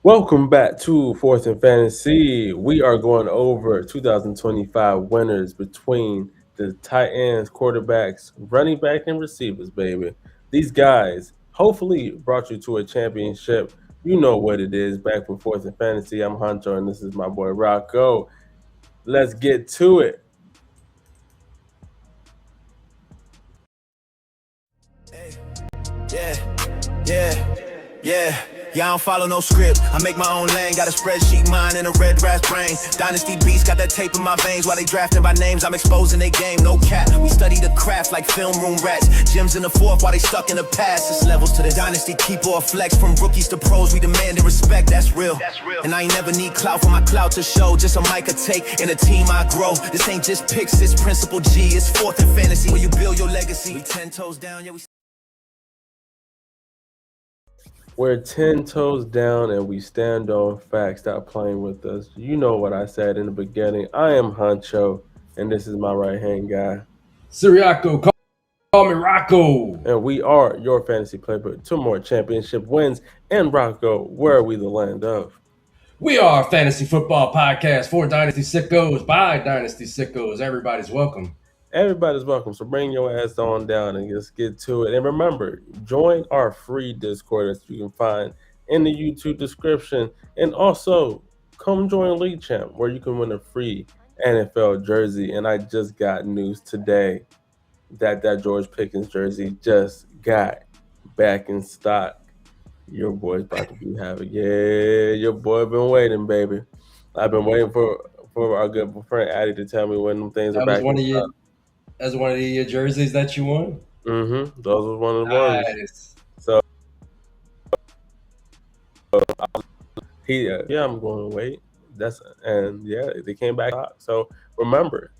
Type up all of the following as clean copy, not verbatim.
Welcome back to Fourth and Fantasy. We are going over 2025 winners between the tight ends, quarterbacks, running back, and receivers, baby. These guys hopefully brought you to a championship. You know what it is. Back with Fourth and Fantasy. I'm Huncho, and this is my boy Rocco. Let's get to it. Yeah, yeah, yeah. Yeah, I don't follow no script. I make my own lane. Got a spreadsheet mind and a red brass brain. Dynasty beats got that tape in my veins. While they drafting by names, I'm exposing their game. No cap. We study the craft like film room rats. Gyms in the fourth while they stuck in the past. It's levels to the dynasty. Keep or flex. From rookies to pros, we demanding respect. That's real. And I ain't never need clout for my clout to show. Just a mic I take and a team I grow. This ain't just picks, it's principle G. It's fourth and fantasy. Where you build your legacy. We 10 toes down, yeah, we. We're 10 toes down and we stand on facts. Stop playing with us. You know what I said in the beginning. I am Huncho, and this is my right hand guy. Siriaco, call me Rocco. And we are your fantasy playbook. Two more championship wins. And Rocco, where are we the land of? We are a fantasy football podcast for Dynasty Sickos by Dynasty Sickos. Everybody's welcome. Everybody's welcome. So bring your ass on down and just get to it. And remember, join our free Discord that you can find in the YouTube description. And also, come join League Champ where you can win a free NFL jersey. And I just got news today that George Pickens jersey just got back in stock. Your boy's about to be having, yeah, your boy been waiting, baby. I've been waiting for our good friend Addy to tell me when them things are That was back one in of your stock. that's one of your jerseys that you won. Those was one of the ones. Nice. So yeah, I'm going to wait. They came back. So remember,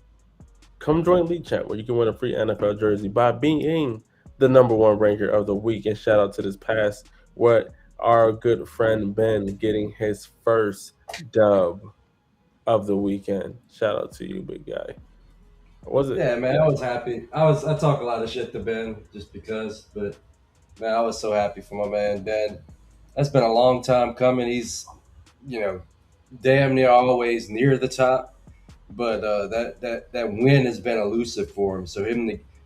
come join League Chat where you can win a free NFL jersey by being the number one ranker of the week. And shout out to this past what our good friend Ben getting his first dub of the weekend. Shout out to you, big guy. Was it? Yeah, man, I was happy. I talk a lot of shit to Ben just because, but man, I was so happy for my man Ben. That's been a long time coming. He's, you know, damn near always near the top, but that win has been elusive for him. So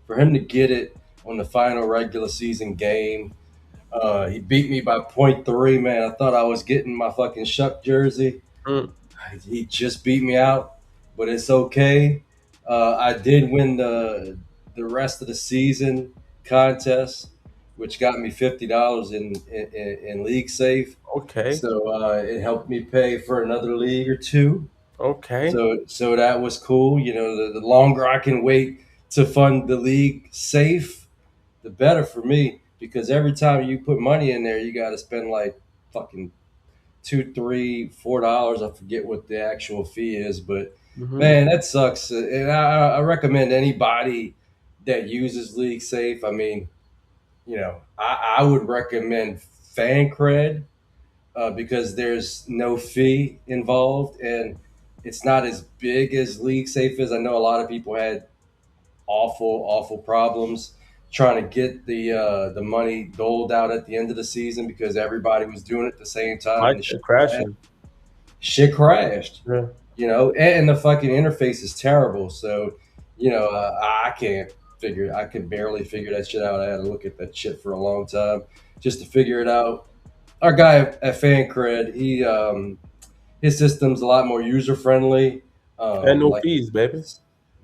for him to get it on the final regular season game, he beat me by point 0.3. Man, I thought I was getting my fucking Shuck jersey. Mm, He just beat me out, but it's okay. I did win the rest of the season contest, which got me $50 in league safe. okay. So it helped me pay for another league or two. Okay. So that was cool. You know, the longer I can wait to fund the league safe, the better for me. Because every time you put money in there, you got to spend like fucking two, three, $4. I forget what the actual fee is, but Hmm. man, that sucks. And I recommend anybody that uses League Safe. I mean, you know, I would recommend FanCred because there's no fee involved and it's not as big as League Safe is. I know a lot of people had awful problems trying to get the money doled out at the end of the season because everybody was doing it at the same time Mike and the crashing. shit crashed. Yeah. You know, and the fucking interface is terrible. So, you know, I could barely figure that shit out. I had to look at that shit for a long time just to figure it out. Our guy at FanCred, his system's a lot more user friendly. And no Like fees, baby.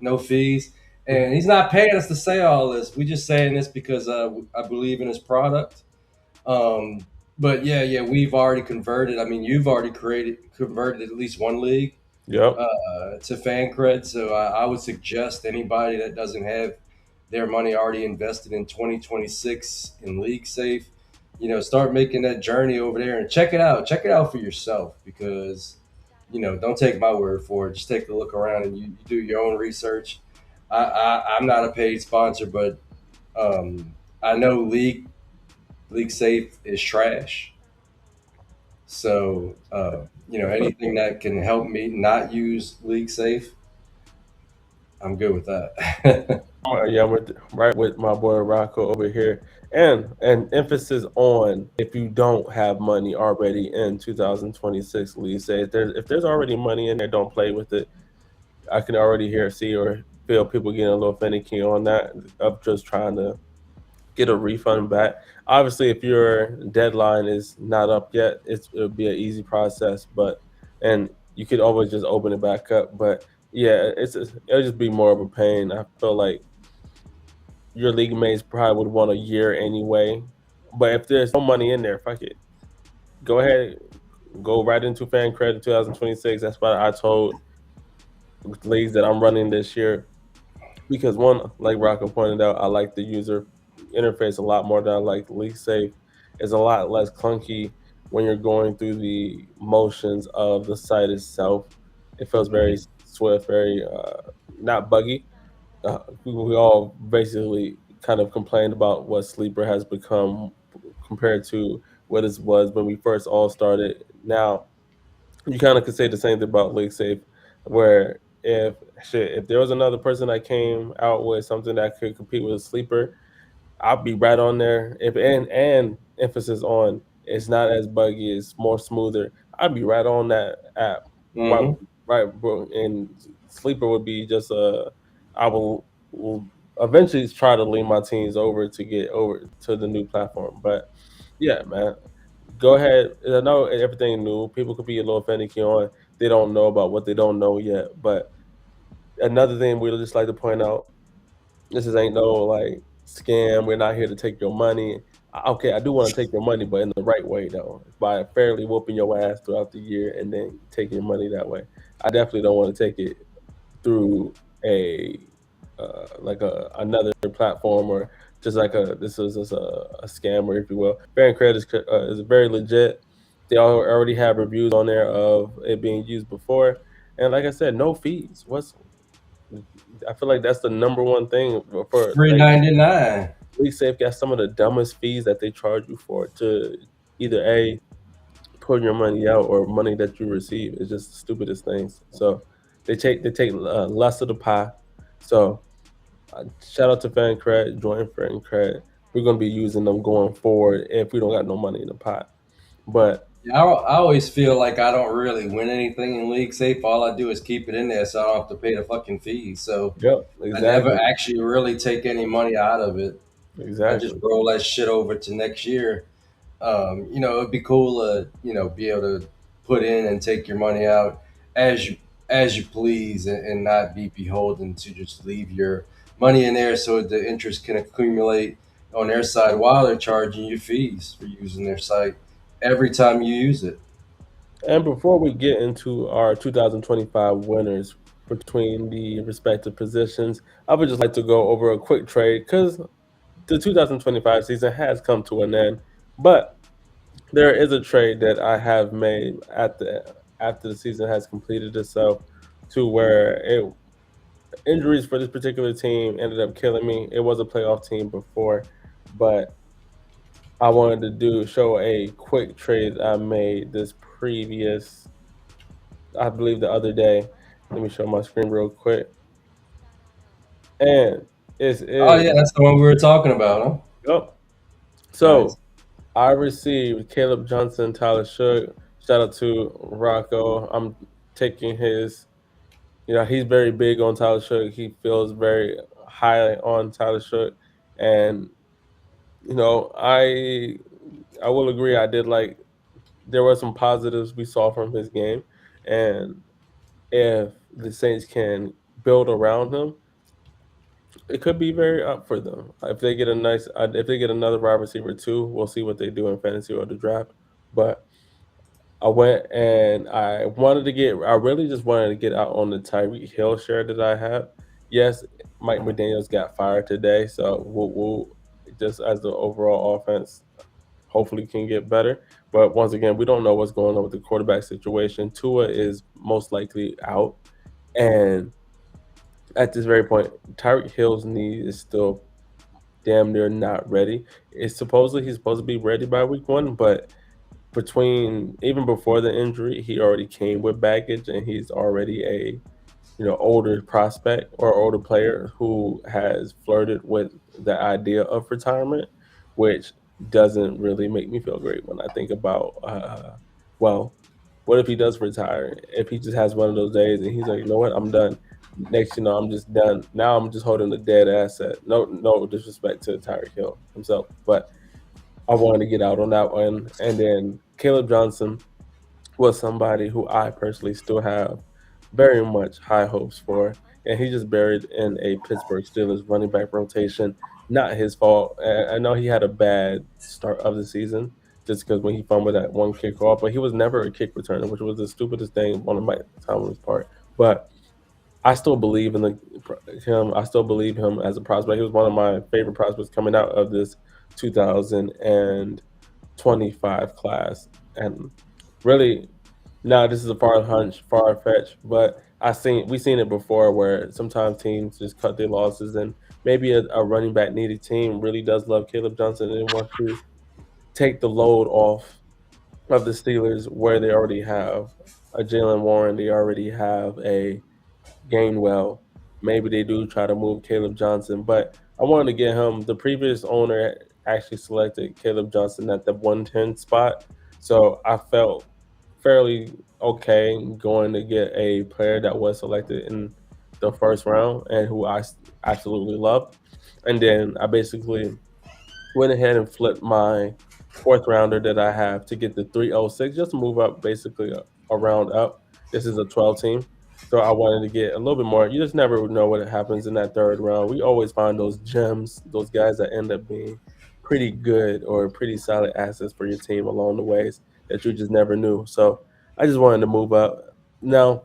no fees, and he's not paying us to say all this. We just saying this because I believe in his product. Um, but yeah, we've already converted. I mean, you've already converted at least one league Yep. to FanCred. So I would suggest anybody that doesn't have their money already invested in 2026 in League Safe, you know, start making that journey over there and check it out. Check it out for yourself because, you know, don't take my word for it. Just take a look around and you do your own research. I'm not a paid sponsor, but I know League Safe is trash. So, you know, anything that can help me not use League Safe, I'm good with that. Yeah, I'm right with my boy Rocco over here. And an emphasis on if you don't have money already in 2026, Lee say if there's already money in there, don't play with it. I can already see or feel people getting a little finicky on that of just trying to get a refund back. Obviously, if your deadline is not up yet, it'll be an easy process, but and you could always just open it back up. But yeah, it'll just be more of a pain. I feel like your league mates probably would want a year anyway. But if there's no money in there, fuck it. Go ahead, go right into fan credit 2026. That's why I told leagues that I'm running this year because one, like Rocco pointed out, I like the user interface a lot more than I like League Safe. It's a lot less clunky when you're going through the motions of the site itself. It feels very Mhm. swift, very not buggy. We all basically kind of complained about what Sleeper has become compared to what it was when we first all started. Now you kind of could say the same thing about League Safe, where if there was another person that came out with something that could compete with Sleeper, I'll be right on there. If and emphasis on it's not as buggy, it's more smoother. I'd be right on that app. Right, Mhm. right, bro. And Sleeper would be just I will eventually try to lean my teams over to get over to the new platform. But yeah, man, go ahead. I know everything new. People could be a little finicky on they don't know about what they don't know yet. But another thing we just like to point out this is ain't no like scam. We're not here to take your money. Okay, I do want to take your money, but in the right way though, by fairly whooping your ass throughout the year and then taking your money that way. I definitely don't want to take it through a like another platform or just like this is just a scammer, if you will. Fair and Credit is very legit. They already have reviews on there of it being used before, and like I said, no fees. I feel like that's the number one thing for Free like 99. Safe got some of the dumbest fees that they charge you for to either a putting your money out or money that you receive. It's just the stupidest things. So they take less of the pie. So shout out to FanCred, join FanCred. We're gonna be using them going forward if we don't got no money in the pot. But Yeah, I always feel like I don't really win anything in League Safe. All I do is keep it in there so I don't have to pay the fucking fees. So yep, I never exactly, actually really take any money out of it. I just exactly. roll that shit over to next year. It'd be cool to, be able to put in and take your money out as you please, and not be beholden to just leave your money in there so the interest can accumulate on their side while they're charging you fees for using their site every time you use it. And before we get into our 2025 winners between the respective positions, I would just like to go over a quick trade because the 2025 season has come to an end. But there is a trade that I have made at the after the season has completed itself to where injuries for this particular team ended up killing me. It was a playoff team before, but I wanted to show a quick trade I made this previous I believe the other day. Let me show my screen real quick. And it Oh yeah, is that's the one we were talking about, huh? yep. Nice. So I received Caleb Johnson, Tyler Shook. Shout out to Rocco. I'm taking his he's very big on Tyler Shook. He feels very high on Tyler Shook. And, I will agree I did like there were some positives we saw from his game. And if the Saints can build around him, it could be very up for them. If they get another wide receiver too, we'll see what they do in fantasy or the draft. But I went and I really just wanted to get out on the Tyreek Hill share that I have. Yes, Mike McDaniels got fired today, so we'll just as the overall offense hopefully can get better. But once again, we don't know what's going on with the quarterback situation. Tua is most likely out, and at this very point, Tyreek Hill's knee is still damn near not ready. He's supposed to be ready by week one, but between even before the injury, he already came with baggage, and he's already a older prospect or older player who has flirted with the idea of retirement. which doesn't really make me feel great when I think about, well, what if he does retire? If he just has one of those days and he's like, you know what, I'm done. Next, I'm just done. Now I'm just holding a dead asset. No, no disrespect to Tyreek Hill himself, but I wanted to get out on that one. And then Caleb Johnson was somebody who I personally still have very much high hopes for. And he just buried in a Pittsburgh Steelers running back rotation. Not his fault. I know he had a bad start of the season just because when he fumbled that one kickoff, but he was never a kick returner, which was the stupidest thing on Mike Tomlin's part. But I still believe in him. I still believe him as a prospect. He was one of my favorite prospects coming out of this 2025 class. And really, now this is a far fetch, but we've seen it before where sometimes teams just cut their losses, and maybe a running back needed team really does love Caleb Johnson and wants to take the load off of the Steelers where they already have a Jalen Warren, they already have a Gainwell. Maybe they do try to move Caleb Johnson, but I wanted to get him. The previous owner actually selected Caleb Johnson at the 110 spot, so I felt fairly okay going to get a player that was selected in the first round and who absolutely loved. And then I basically went ahead and flipped my fourth rounder that I have to get the 306, just to move up basically a round up. This is a 12 team. So I wanted to get a little bit more. You just never know what happens in that third round. We always find those gems, those guys that end up being pretty good or pretty solid assets for your team along the ways that you just never knew. So I just wanted to move up. Now,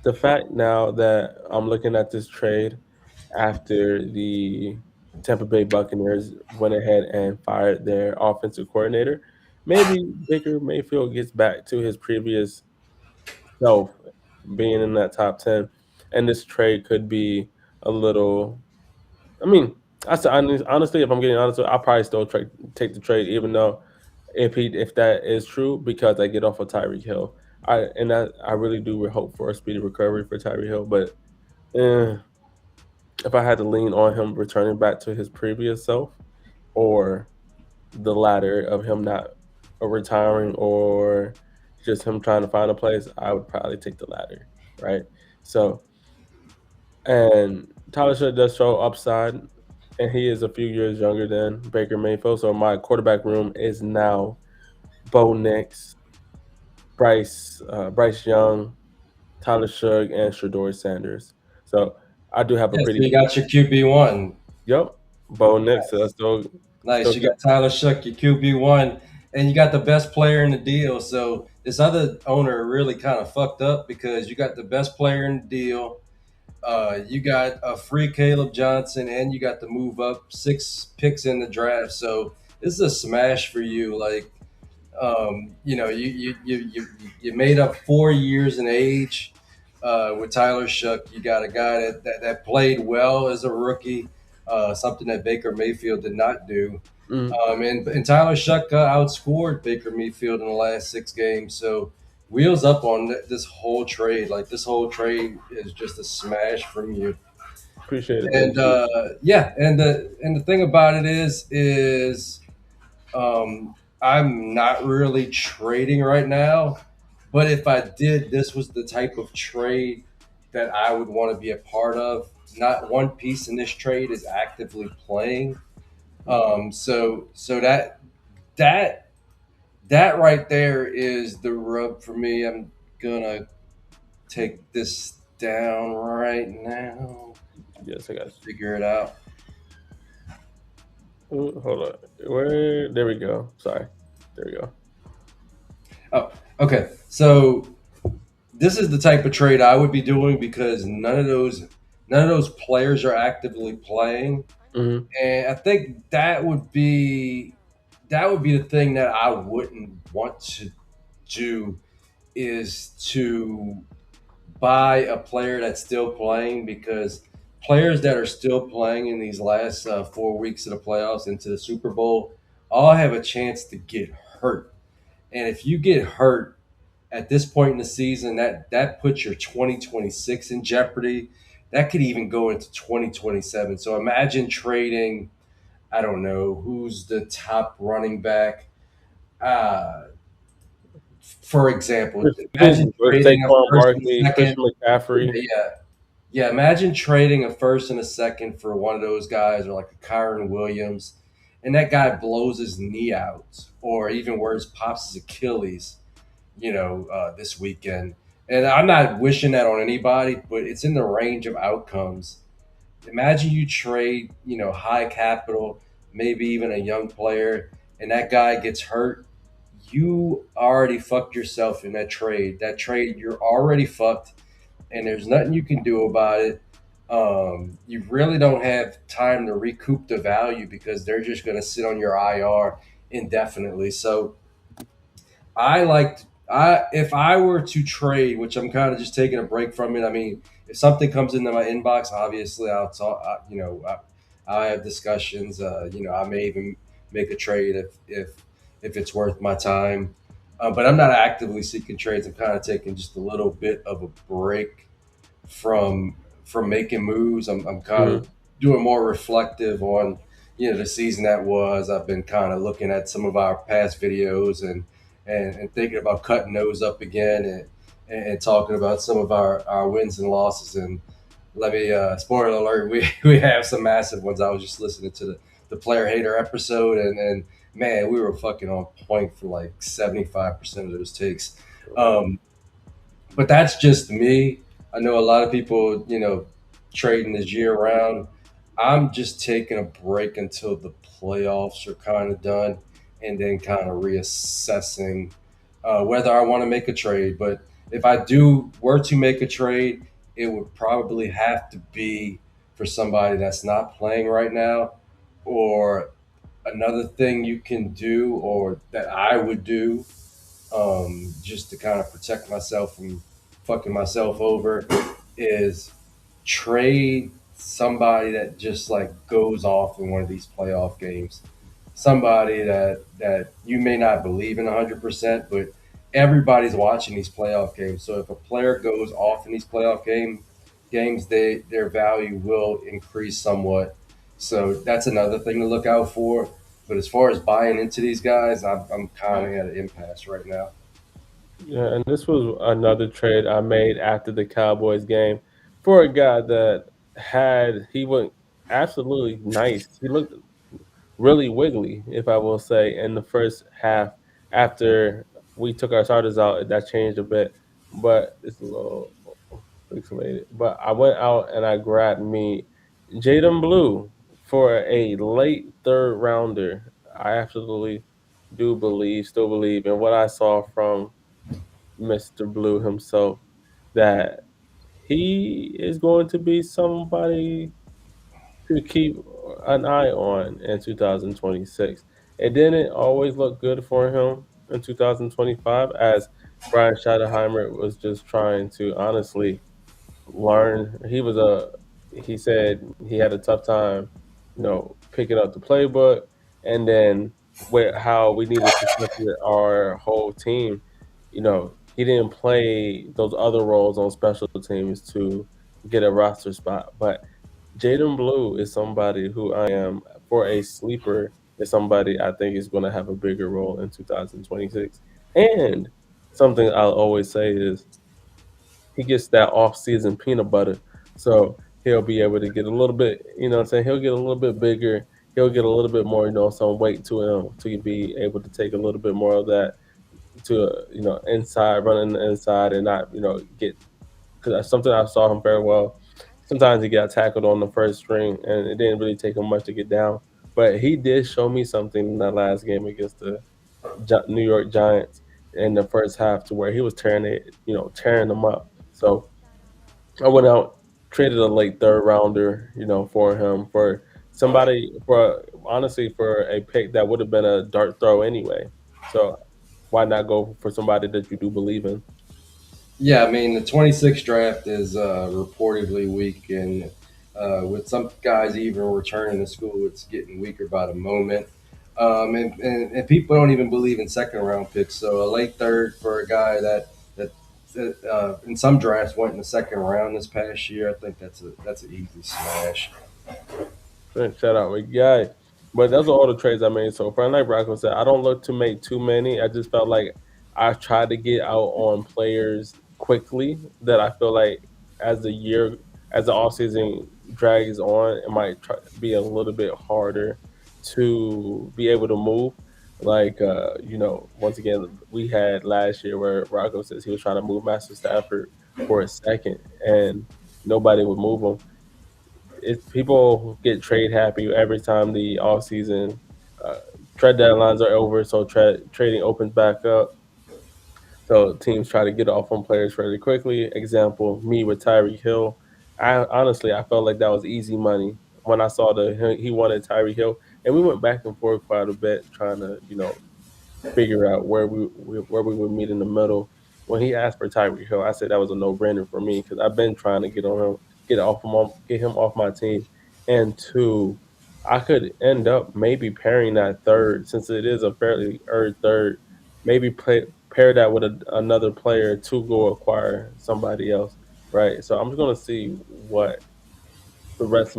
the fact now that I'm looking at this trade after the Tampa Bay Buccaneers went ahead and fired their offensive coordinator, maybe Baker Mayfield gets back to his previous self, being in that top 10, and this trade could be a little. I mean, I said honestly, if I'm getting honest, I'll probably still take the trade, even though if that is true, because I get off of Tyreek Hill. I really do hope for a speedy recovery for Tyreek Hill, but eh, if I had to lean on him returning back to his previous self, or the latter of him not retiring, or just him trying to find a place, I would probably take the latter, right? So, and Tyler Should does show upside, and he is a few years younger than Baker Mayfield. So my quarterback room is now Bo Nix, Bryce Young, Tyler Shug, and Shador Sanders. So I do have a Yeah, so pretty you got your QB1. yep, Bo Nix. So I still Nice. You got Tyler Shuck, your QB1, and you got the best player in the deal. So this other owner really kind of fucked up because you got the best player in the deal. You got a free Caleb Johnson, and you got to move up 6 picks in the draft. So this is a smash for you. Like, you made up 4 years in age with Tyler Shuck. You got a guy that played well as a rookie, something that Baker Mayfield did not do. mm, And Tyler Shuck outscored Baker Mayfield in the last 6 games. So wheels up on this whole trade. Like this whole trade is just a smash from you. appreciate it. And Thank you. yeah, and the thing about it is I'm not really trading right now, but if I did, this was the type of trade that I would want to be a part of. Not one piece in this trade is actively playing. So that that right there is the rub for me. I'm gonna take this down right now. Yes, I got Figure it out. you. Ooh, hold on. Where? There we go. Sorry. There we go. Oh, okay. So this is the type of trade I would be doing because none of those players are actively playing, Hmm. and I think that would be the thing that I wouldn't want to do is to buy a player that's still playing because players that are still playing in these last 4 weeks of the playoffs into the Super Bowl all have a chance to get hurt, and if you get hurt at this point in the season, that puts your 2026 in jeopardy. That could even go into 2027. So imagine trading I don't know who's the top running back. Uh, for example, You imagine can with trading a Saquon first and a Barkley, second. Christian McCaffrey. Yeah, yeah. Imagine trading a first and a second for one of those guys, or like a Kyron Williams, and that guy blows his knee out, or even worse, pops his Achilles. This weekend. And I'm not wishing that on anybody, but it's in the range of outcomes. Imagine you trade, high capital, maybe even a young player, and that guy gets hurt. You already fucked yourself in that trade. That trade, you're already fucked, and there's nothing you can do about it. You really don't have time to recoup the value because they're just going to sit on your IR indefinitely. So I like I if I were to trade, which I'm kind of just taking a break from it. I mean, if something comes into my inbox, obviously I'll talk. I have discussions. I may even make a trade if it's worth my time. But I'm not actively seeking trades. I'm kind of taking just a little bit of a break from making moves. I'm kind of Mhm. doing more reflective on the season that was. I've been kind of looking at some of our past videos and thinking about cutting those up again and talking about some of our wins and losses. And let me spoiler alert, we have some massive ones. I was just listening to the player hater episode and man, we were fucking on point for like 75% of those takes. Um, but that's just me. I know a lot of people, trading this year round. I'm just taking a break until the playoffs are kind of done and then kind of reassessing whether I want to make a trade. But if I do were to make a trade, it would probably have to be for somebody that's not playing right now, or another thing you can do or that I would do, just to kind of protect myself from fucking myself over, is trade somebody that just like goes off in one of these playoff games. Somebody that you may not believe in 100%, but everybody's watching these playoff games. So if a player goes off in these games, their value will increase somewhat. So that's another thing to look out for. But as far as buying into these guys, I'm kind of at an impasse right now. Yeah, and this was another trade I made after the Cowboys game for a guy that he went absolutely nice. He looked really wiggly, if I will say, in the first half. After we took our starters out, that changed a bit, but it's a little pixelated. But I went out and I grabbed me Jaden Blue for a late third rounder. I absolutely still believe in what I saw from Mr. Blue himself, that he is going to be somebody to keep an eye on in 2026. It didn't always look good for him in 2025, as Brian Schottenheimer was just trying to honestly learn. He said he had a tough time, picking up the playbook, and then with how we needed to separate our whole team. He didn't play those other roles on special teams to get a roster spot. But Jaden Blue is somebody who I am for a sleeper. Is somebody I think is going to have a bigger role in 2026. And something I'll always say is he gets that off-season peanut butter, so he'll be able to get a little bit. What I'm saying, he'll get a little bit bigger. He'll get a little bit more, some weight to him to be able to take a little bit more of that to inside, running the inside, and not get, because that's something I saw him very well. Sometimes he got tackled on the first string, and it didn't really take him much to get down. But he did show me something in that last game against the New York Giants in the first half, to where he was tearing them up. So I went out, traded a late third rounder, for him, for somebody, for honestly, for a pick that would have been a dart throw anyway. So why not go for somebody that you do believe in? Yeah, I mean the 26th draft is reportedly weak, and with some guys even returning to school, it's getting weaker by the moment. And people don't even believe in second round picks. So a late third for a guy that in some drafts went in the second round this past year, I think that's an easy smash. Shout out, my guy. But those are all the trades I made so far. And like Rocco said, I don't look to make too many. I just felt like I tried to get out on players quickly that I feel like as the year, as the offseason drags on, it might be a little bit harder to be able to move. Like, once again, we had last year where Rocco says he was trying to move Master Stafford for a second and nobody would move him. People get trade happy every time the off season uh, trade deadlines are over. So trading opens back up. So teams try to get off on players fairly quickly. Example, me with Tyreek Hill. I honestly I felt like that was easy money when I saw he wanted Tyreek Hill, and we went back and forth quite a bit trying to figure out where we would meet in the middle. When he asked for Tyreek Hill, I said that was a no brainer for me because I've been trying to get him off my team, and two, I could end up maybe pairing that third since it is a fairly early third. Maybe pair that with another player to go acquire somebody else, right? So I'm just gonna see what the rest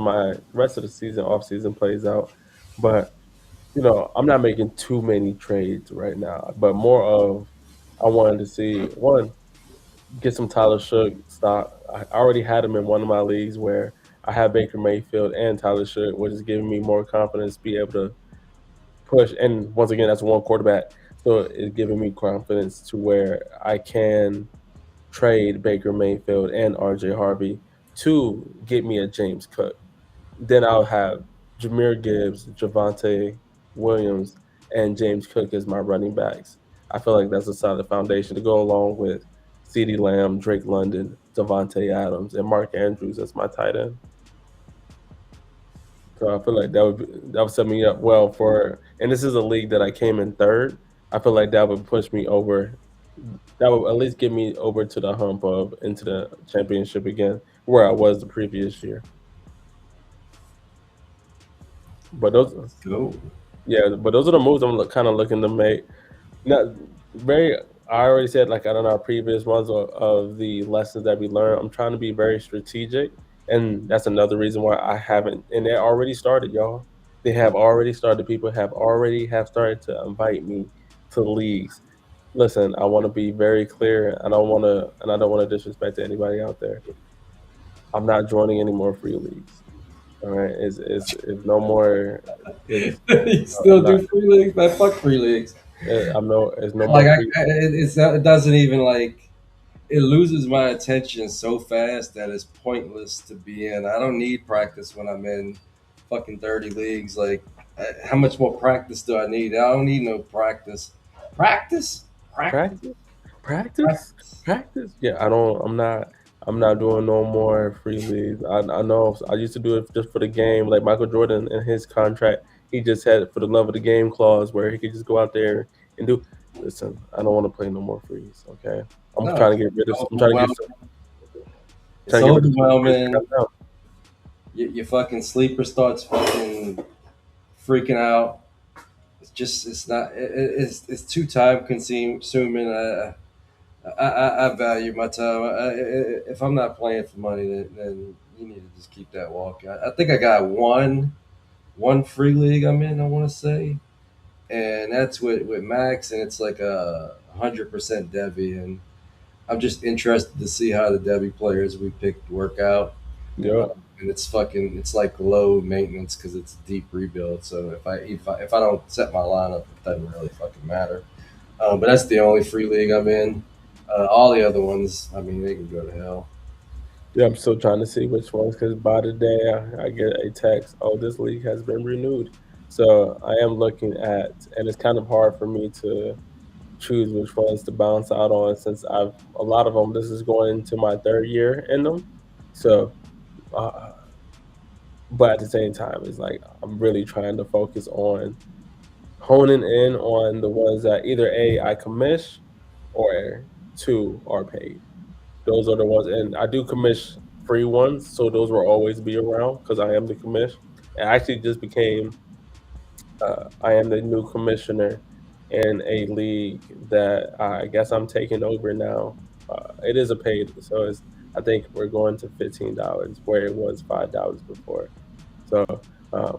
of the season off season plays out, but I'm not making too many trades right now, but more of I wanted to see one get some Tyler Shook stock. I already had him in one of my leagues where I had Baker Mayfield and Tyler Shook, which is giving me more confidence to be able to push. And once again, that's one quarterback, so it's giving me confidence to where I can trade Baker Mayfield and RJ Harvey to get me a James Cook. Then I'll have Jameer Gibbs, Javante Williams, and James Cook as my running backs. I feel like that's a solid foundation to go along with CeeDee Lamb, Drake London, Devontae Adams, and Mark Andrews as my tight end. So I feel like that would set me up well for. And this is a league that I came in third. I feel like that would push me over. That would at least get me over to the hump of into the championship again, where I was the previous year. But those Let's go. Yeah, but those are the moves I'm kind of looking to make. Not very. I already said like I don't know our previous ones of the lessons that we learned. I'm trying to be very strategic, and that's another reason why I haven't. And they already started, y'all. They have already started. People have started to invite me to leagues. Listen, I want to be very clear. I don't want to disrespect anybody out there. I'm not joining any more free leagues. All right, it's no more. It's You I'm still not. do free leagues, man. Fuck free leagues. I'm no. It's no Like more free. it doesn't even like it loses my attention so fast that it's pointless to be in. I don't need practice when I'm in fucking 30 leagues. Like, how much more practice do I need? I don't need no practice. Practice, practice, Practice, practice, practice. practice. Yeah, I don't. I'm not. I'm not doing no more free leagues. I know. I used to do it just for the game, like Michael Jordan in his contract. He just had it for the love of the game clause, where he could just go out there and do. Listen, I don't want to play no more frees. Okay, I'm No, trying to it's get rid of. I'm trying to get. overwhelming. It's Trying to get rid of some players overwhelming. that have Your fucking sleeper starts fucking freaking out. It's not. It's too time consuming. I value my time. If I'm not playing for money, then you need to just keep that walking. I think I got one free league I'm in. I want to say, and that's with Max, and it's like a 100% Debbie, and I'm just interested to see how the Debbie players we picked work out. Yeah, And it's like low maintenance because it's a deep rebuild. So if I don't set my lineup, it doesn't really fucking matter. But that's the only free league I'm in. All the other ones, I mean, they can go to hell. yeah. I'm still trying to see which ones because by the day I get a text, oh, this league has been renewed. So I am looking at, and it's kind of hard for me to choose which ones to bounce out on since I've a lot of them. This is going into my third year in them, so uh, but at the same time, it's like I'm really trying to focus on honing in on the ones that either a I commish or two are paid. Those are the ones, and I do commish free ones, so those will always be around because I am the commish. I actually just became I am the new commissioner in a league that I guess I'm taking over now. It is a paid, so I think we're going to $15 where it was $5 before. So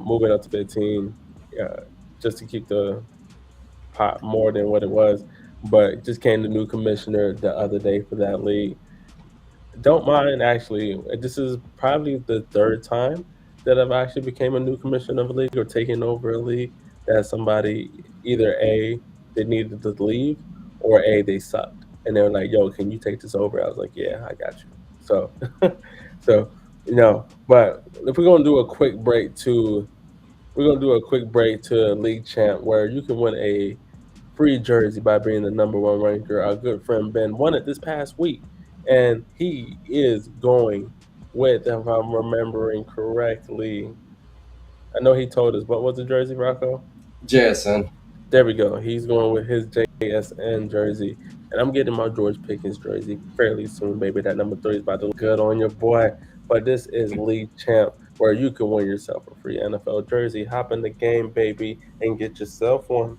moving up to 15. uh, just to keep the pot more than what it was. But just came the new commissioner the other day for that league. Don't mind actually. This is probably the third time that I've actually became a new commissioner of a league or taken over a league that somebody either A, they needed to leave, or A, they sucked. And they were like, yo, can you take this over? I was like, yeah, I got you. So so but if we're gonna do a quick break to League Champ where you can win a free jersey by being the number one ranker. Our good friend Ben won it this past week, and he is going with, if I'm remembering correctly, I know he told us what was the jersey, Rocco? Jason. There we go. He's going with his JSN jersey, and I'm getting my George Pickens jersey fairly soon, baby. That number 3 is about to look good on your boy. But this is League Champ, where you can win yourself a free NFL jersey. Hop in the game, baby, and get yourself one.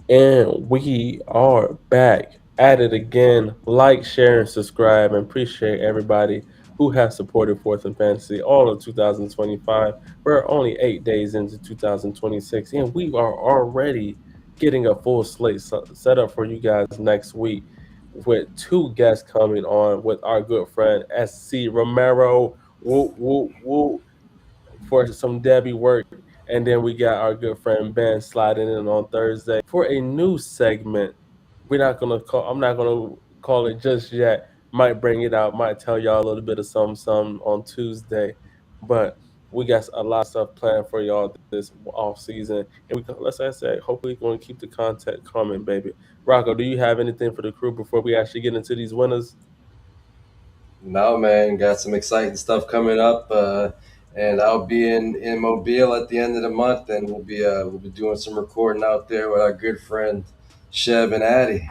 And we are back at it again. Like, share, and subscribe, and appreciate everybody who has supported Fourth and Fantasy all of 2025. We're only 8 days into 2026, and we are already getting a full slate set up for you guys next week with two guests coming on with our good friend SC Romero. Woo, woo, woo, for some Debbie work. And then we got our good friend Ben sliding in on Thursday for a new segment. I'm not gonna call it just yet. Might bring it out, might tell y'all a little bit of some on Tuesday. But we got a lot of stuff planned for y'all this off season. And let's I said, hopefully gonna keep the content coming, baby. Rocco, do you have anything for the crew before we actually get into these winners? No, man, got some exciting stuff coming up, and I'll be in Mobile at the end of the month, and we'll be doing some recording out there with our good friend Chev and Addy.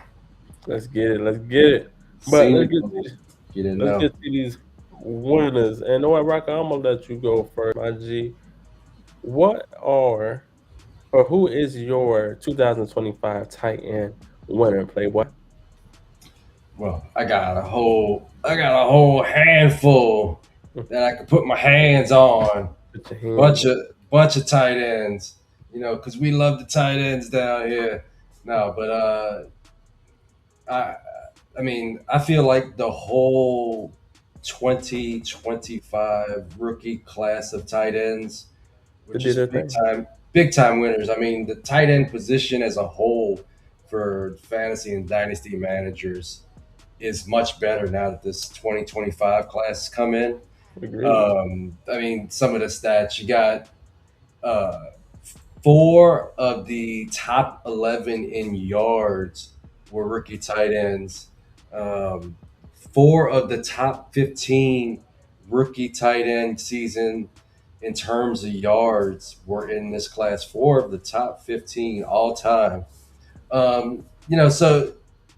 Let's get it. Let's get it. But Scenic Road, if you didn't let's know. get to these winners. And know what, Rocker, I'm gonna let you go first, my G. What are or who is your 2025 tight end winner, Playboy? Well, I got a whole handful that I could put my hands on. Put your hands Bunch up. of bunch of tight ends, because we love the tight ends down here. No, but I I mean, I feel like the whole 2025 rookie class of tight ends were They did just their thing. big time winners. I mean, the tight end position as a whole for fantasy and dynasty managers is much better now that this 2025 class has come in. Agreed. I mean, some of the stats you got: uh, four of the top 11 in yards were rookie tight ends. Um, four of the top 15 rookie tight end season in terms of yards were in this class. Four of the top 15 all time. So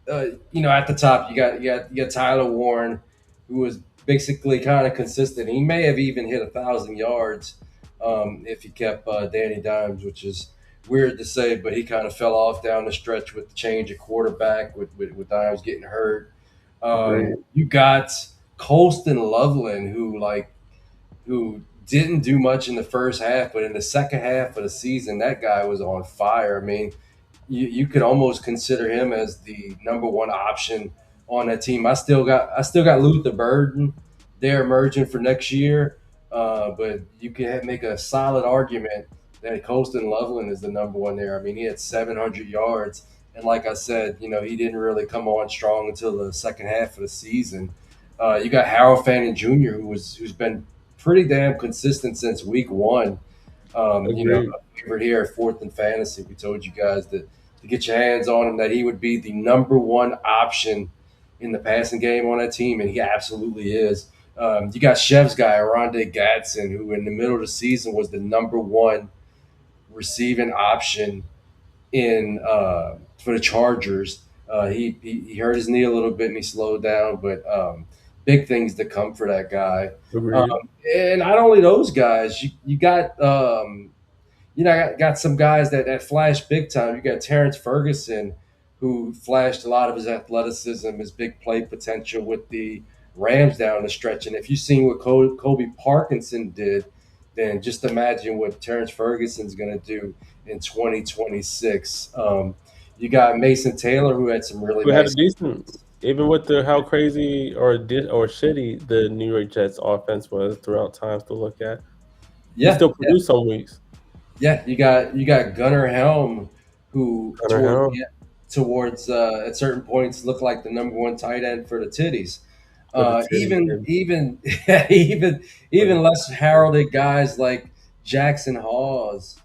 at the top you got Tyler Warren, who was basically kind of consistent. He may have even hit 1,000 yards if he kept Danny Dimes, which is weird to say, but he kind of fell off down the stretch with the change of quarterback with Dimes getting hurt. Agreed. You got Colston Loveland, who didn't do much in the first half, but in the second half of the season, that guy was on fire. I mean, you could almost consider him as the number one option on that team. I still got Luther Burden there emerging for next year, but you can make a solid argument that Colston Loveland is the number one there. I mean, he had 700 yards, and like I said, he didn't really come on strong until the second half of the season. You got Harold Fanning Jr., who's been pretty damn consistent since week one. Agreed. A favorite here at Fourth and Fantasy. We told you guys that to get your hands on him, that he would be the number one option in the passing game on that team, and he absolutely is. You got Chef's guy, Aronde Gatson, who in the middle of the season was the number one receiving option in for the Chargers. He hurt his knee a little bit and he slowed down, but big things to come for that guy. Um, Agreed. and not only those guys, you got got some guys that flash big time. You got Terrence Ferguson, who flashed a lot of his athleticism, his big play potential with the Rams down the stretch. And if you've seen what Kobe Parkinson did, then just imagine what Terrence Ferguson's going to do in 2026. You got Mason Taylor, who had some really We had a nice. decent, even with the how crazy or shitty the New York Jets offense was throughout times to look at. He Yeah, still produced some weeks. yeah. You got Gunnar Helm, who Gunnar Hill at certain points looked like the number one tight end for the Titties. for the Titty Even kid. even even less heralded guys like Jackson Hawes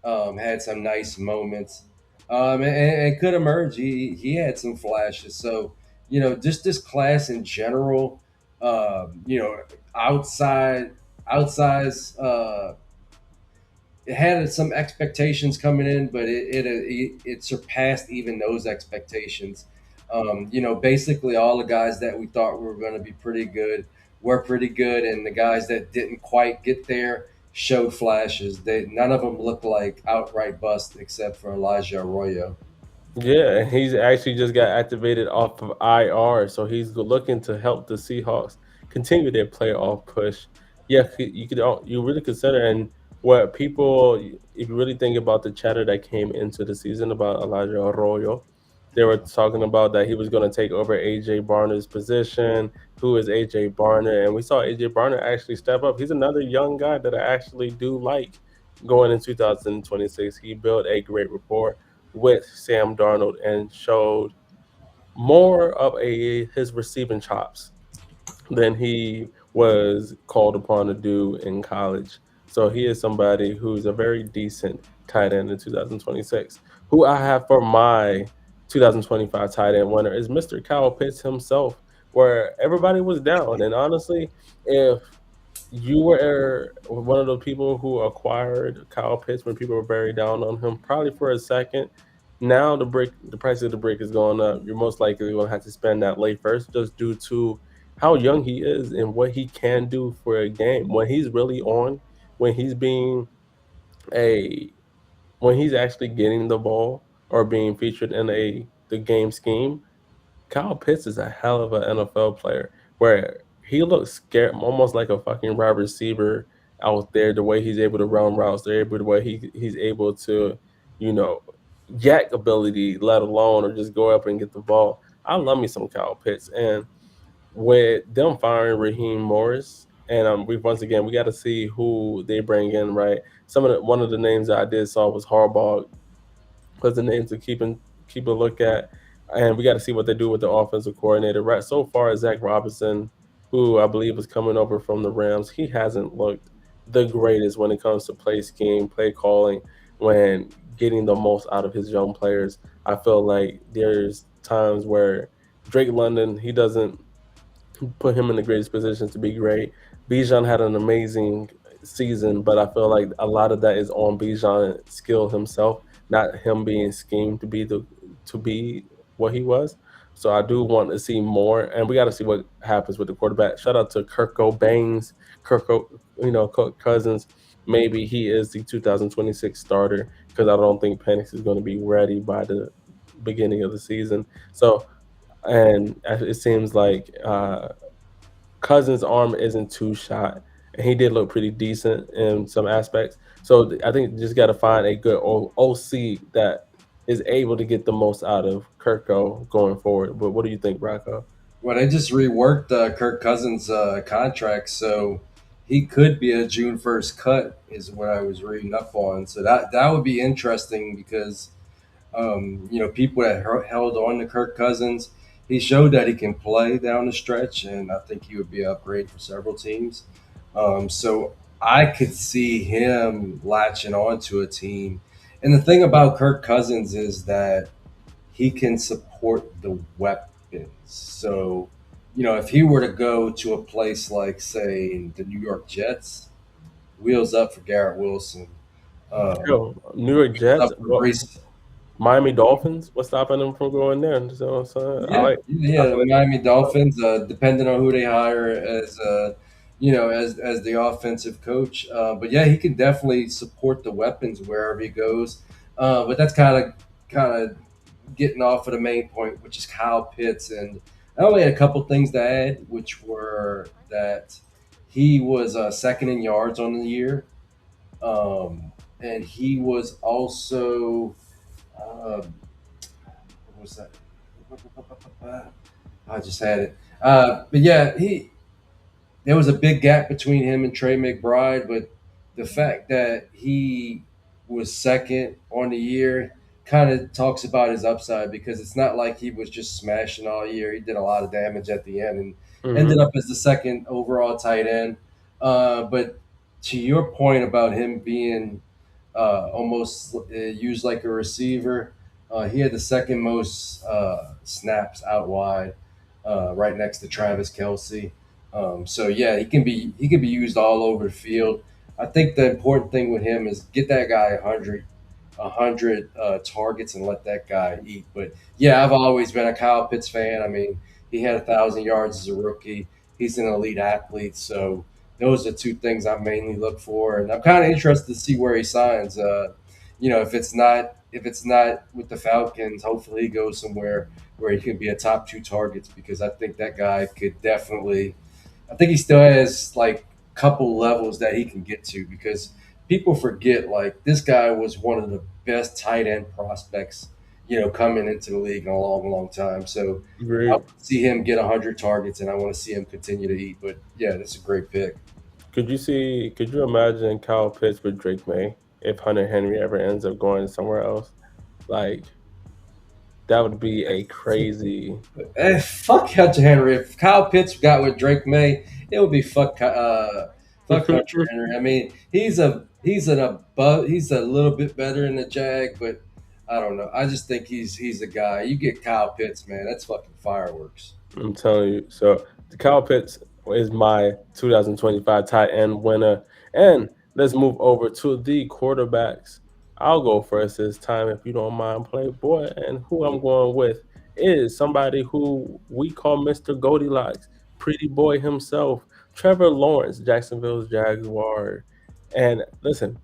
had some nice moments, and could emerge. He had some flashes. So just this class in general, outside outsize. It had some expectations coming in, but it surpassed even those expectations. Basically all the guys that we thought were going to be pretty good were pretty good, and the guys that didn't quite get there showed flashes. None of them looked like outright bust except for Elijah Arroyo. Yeah, and he's actually just got activated off of IR, so he's looking to help the Seahawks continue their playoff push. Yeah, you could you really consider and what people, if you really think about the chatter that came into the season about Elijah Arroyo, they were talking about that he was going to take over AJ Barner's position. Who is AJ Barner? And we saw AJ Barner actually step up. He's another young guy that I actually do like going in 2026. He built a great rapport with Sam Darnold and showed more of a his receiving chops than he was called upon to do in college. So he is somebody who's a very decent tight end in 2026. Who I have for my 2025 tight end winner is Mr. Kyle Pitts himself, where everybody was down. And honestly, if you were one of the people who acquired Kyle Pitts when people were very down on him, probably for a second. Now the price of the brick is going up. You're most likely going to have to spend that late first, just due to how young he is and what he can do for a game. When he's really on, when he's being a when he's actually getting the ball or being featured in the game scheme, Kyle Pitts is a hell of an NFL player where he looks scared, almost like a fucking wide receiver out there. The way he's able to run routes, the way he's able to, you know, yak ability, let alone or just go up and get the ball. I love me some Kyle Pitts, and with them firing Raheem Morris, and we once again we got to see who they bring in. Right, one of the names that I did saw was Harbaugh was the names to keep a look at, and we got to see what they do with the offensive coordinator. Right, so far Zach Robinson, who I believe is coming over from the Rams, he hasn't looked the greatest when it comes to play scheme, play calling, when getting the most out of his young players. I feel like there's times where Drake London he doesn't put him in the greatest positions to be great. Bijan had an amazing season, but I feel like a lot of that is on Bijan's skill himself, not him being schemed to be what he was. So I do want to see more, and we got to see what happens with the quarterback. Shout out to Kirk Baines, Kirk Cousins. Maybe he is the 2026 starter because I don't think Penix is going to be ready by the beginning of the season. So, and it seems like Cousins' arm isn't too shot, and he did look pretty decent in some aspects. So I think you just got to find a good OC that is able to get the most out of Kirko going forward. But what do you think, Rocco? Well, they just reworked Kirk Cousins' contract, so he could be a June 1st cut, is what I was reading up on. So that would be interesting because people that held on to Kirk Cousins, he showed that he can play down the stretch, and I think he would be an upgrade for several teams. So I could see him latching on to a team And the thing about Kirk Cousins is that he can support the weapons. So, if he were to go to a place like, say, the New York Jets, wheels up for Garrett Wilson, Yo, New York wheels Jets, up for well, Brees. Miami Dolphins. What's stopping them from going there? So I Yeah, like. I yeah, the feel like Miami Dolphins, depending on who they hire as, as the offensive coach. But yeah, he can definitely support the weapons wherever he goes. But that's kind of getting off of the main point, which is Kyle Pitts. And I only had a couple things to add, which were that he was second in yards on the year, and he was also what was that? I just had it. But yeah, there was a big gap between him and Trey McBride, but the fact that he was second on the year kind of talks about his upside because it's not like he was just smashing all year. He did a lot of damage at the end and ended hmm up as the second overall tight end. But to your point about him being almost used like a receiver, he had the second most snaps out wide, right next to Travis Kelsey. So yeah, he can be used all over the field. I think the important thing with him is get that guy 100 targets and let that guy eat. But yeah, I've always been a Kyle Pitts fan. I mean, he had 1,000 yards as a rookie. He's an elite athlete, so those are two things I mainly look for, and I'm kind of interested to see where he signs. If it's not with the Falcons, hopefully he goes somewhere where he can be a top two targets because I think that guy could definitely. I think he still has like a couple levels that he can get to because people forget like this guy was one of the best tight end prospects, coming into the league in a long, long time. So I Agreed. want to see him get 100 targets and I want to see him continue to eat. But yeah, that's a great pick. Could you imagine Kyle Pitts with Drake May if Hunter Henry ever ends up going somewhere else? Like that would be a crazy. Fuck Hunter Henry. If Kyle Pitts got with Drake May, it would be fuck Hunter Henry. I mean, he's a little bit better in the Jag, but I don't know. I just think he's a guy. You get Kyle Pitts, man, that's fucking fireworks. I'm telling you. So the Kyle Pitts is my 2025 tight end winner. And let's move over to the quarterbacks. I'll go first this time if you don't mind, Playboy. And who I'm going with is somebody who we call Mr. Goldilocks, pretty boy himself, Trevor Lawrence, Jacksonville's Jaguar. And listen,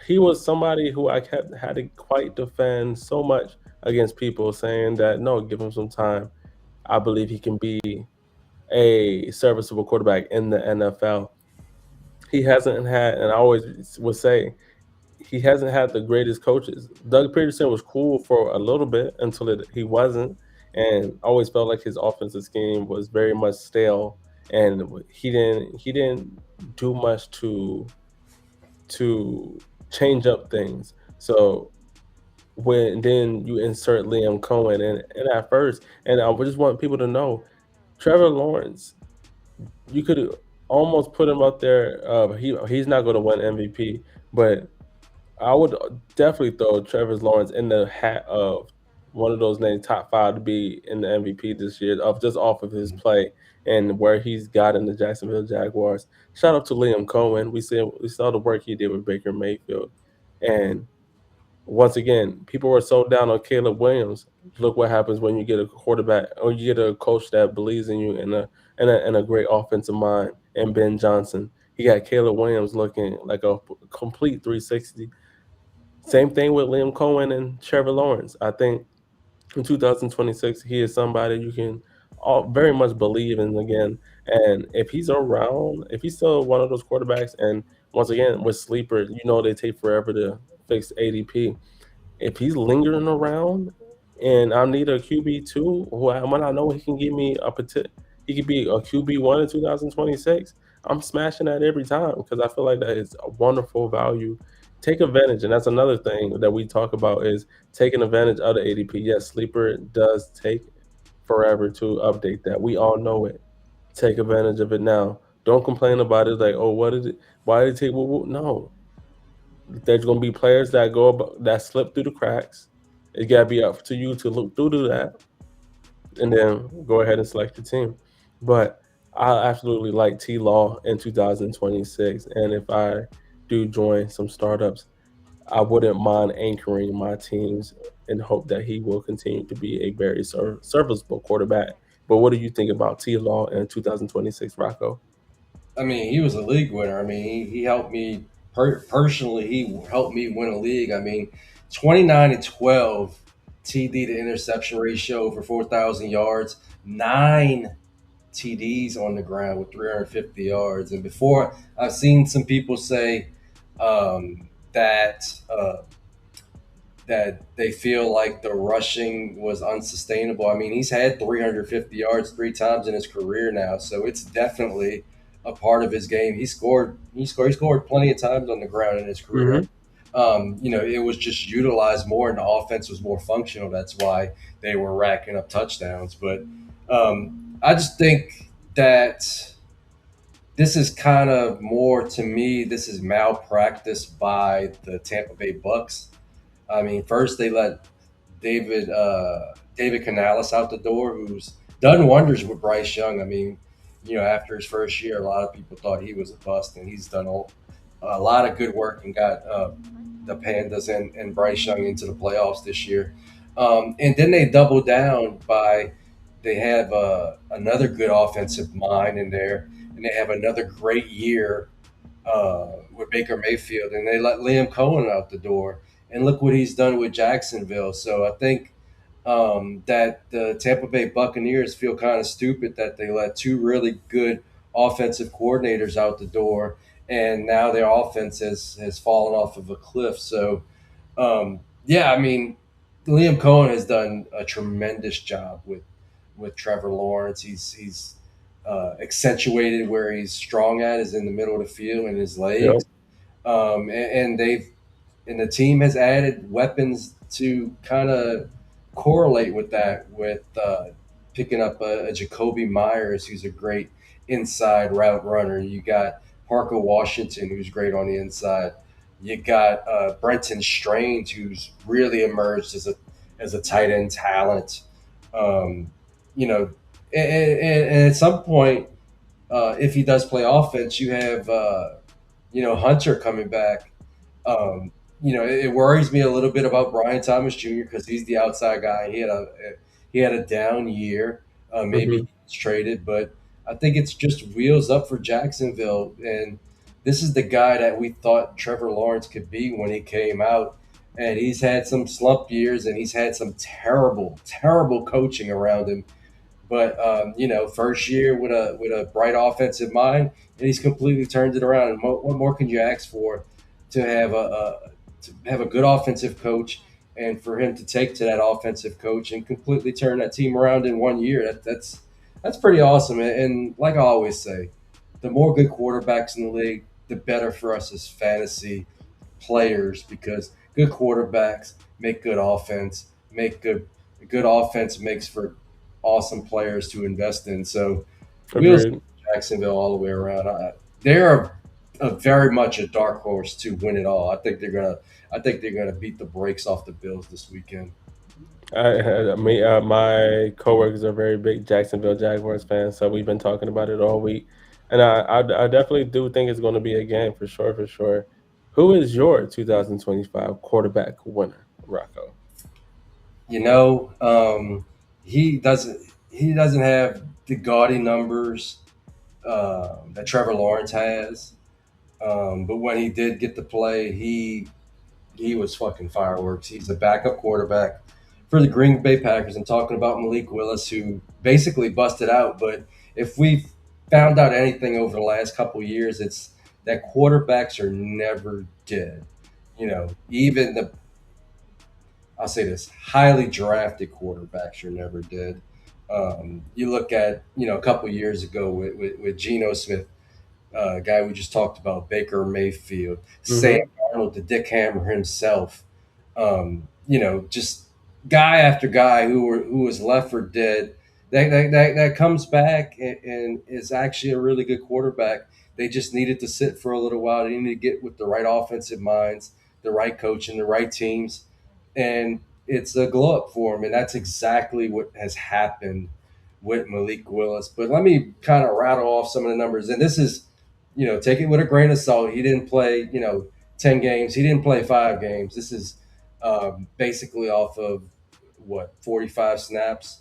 he was somebody who I kept had to quite defend so much against people saying that no, give him some time. I believe he can be a serviceable quarterback in the NFL. He hasn't had, and I always would say, he hasn't had the greatest coaches. Doug Peterson was cool for a little bit until he wasn't, and I always felt like his offensive scheme was very much stale, and he didn't do much to change up things. So when then you insert Liam Cohen and at first, and I just want people to know, Trevor Lawrence, you could almost put him up there. He's not going to win MVP, but I would definitely throw Trevor Lawrence in the hat of one of those names, top five to be in the MVP this year, of just off of his play and where he's got in the Jacksonville Jaguars. Shout out to Liam Cohen. We saw the work he did with Baker Mayfield, and once again, people were so down on Caleb Williams. Look what happens when you get a quarterback or you get a coach that believes in you and a great offensive mind. And Ben Johnson, he got Caleb Williams looking like a complete 360. Same thing with Liam Cohen and Trevor Lawrence. I think in 2026, he is somebody you can very much believe in again. And if he's around, if he's still one of those quarterbacks, and once again with sleepers, they take forever to fix ADP. If he's lingering around and I need a QB two, when I know he can give me he could be a QB one in 2026. I'm smashing that every time because I feel like that is a wonderful value. Take advantage, and that's another thing that we talk about is taking advantage of the ADP. Yes, sleeper does take forever to update that. We all know it. Take advantage of it now. Don't complain about it like, oh, what is it? Why did it take? No, There's going to be players that that slip through the cracks. It got to be up to you to look through to that, and then go ahead and select your team. But I absolutely like T Law in 2026, and if I do join some startups, I wouldn't mind anchoring my teams and hope that he will continue to be a very serviceable quarterback. But what do you think about T Law in 2026, Rocco? I mean, he was a league winner. I mean, he helped me personally. He helped me win a league. I mean, 29-12 TD to interception ratio for 4,000 yards, 9 TDs on the ground with 350 yards. And before, I've seen some people say that that they feel like the rushing was unsustainable. I mean, he's had 350 yards 3 times in his career now, so it's definitely a part of his game. He scored plenty of times on the ground in his career. Mm-hmm. It was just utilized more, and the offense was more functional. That's why they were racking up touchdowns. But I just think that this is kind of more to me. This is malpractice by the Tampa Bay Bucks. I mean, first they let David Canales out the door, who's done wonders with Bryce Young. I mean, after his first year, a lot of people thought he was a bust, and he's done a lot of good work and got the Pandas and Bryce Young into the playoffs this year. And then they double down by they have another good offensive mind in there, and they have another great year with Baker Mayfield, and they let Liam Cohen out the door. And look what he's done with Jacksonville. So I think that the Tampa Bay Buccaneers feel kind of stupid that they let two really good offensive coordinators out the door, and now their offense has fallen off of a cliff. So, yeah, I mean, Liam Cohen has done a tremendous job with Trevor Lawrence. He's accentuated where he's strong at is in the middle of the field and his Yep. legs. And the team has added weapons to kind of correlate with that, with picking up a Jacoby Myers, who's a great inside route runner. You got Parker Washington, who's great on the inside. You got Brenton Strange, who's really emerged as a tight end talent. Um, you know, and at some point, if he does play offense, you have Hunter coming back. Um, it worries me a little bit about Brian Thomas Jr. because he's the outside guy. He had a down year. Maybe Mm-hmm. he's traded, but I think it's just wheels up for Jacksonville. And this is the guy that we thought Trevor Lawrence could be when he came out. And he's had some slump years, and he's had some terrible, terrible coaching around him. But first year with a bright offensive mind, and he's completely turned it around. And what more can you ask for to have a good offensive coach, and for him to take to that offensive coach and completely turn that team around in 1 year? That's pretty awesome. And like I always say, the more good quarterbacks in the league, the better for us as fantasy players because good quarterbacks make good offense, make good offense makes for awesome players to invest in. So wheels Agreed. Jacksonville all the way around. They're very much a dark horse to win it all. I think they're gonna beat the brakes off the Bills this weekend. My coworkers are very big Jacksonville Jaguars fans, so we've been talking about it all week, and I definitely do think it's going to be a game for sure, for sure. Who is your 2025 quarterback winner, Rocco? You know, he doesn't have the gaudy numbers that Trevor Lawrence has. But when he did get to play, he was fucking fireworks. He's a backup quarterback for the Green Bay Packers. I'm talking about Malik Willis, who basically busted out. But if we found out anything over the last couple years, it's that quarterbacks are never dead. Even I'll say this: highly drafted quarterbacks are never dead. You look at a couple years ago with Geno Smith, guy we just talked about, Baker Mayfield, Sam Mm-hmm. Arnold, the Dick Hammer himself. Just guy after guy who was left for dead. That comes back and is actually a really good quarterback. They just needed to sit for a little while. They needed to get with the right offensive minds. the right coach and the right teams, and it's a glow up for him. And that's exactly what has happened with Malik Willis. But let me kind of rattle off some of the numbers. And this is, take it with a grain of salt. He didn't play, 10 games. He didn't play 5 games. This is basically off of 45 snaps,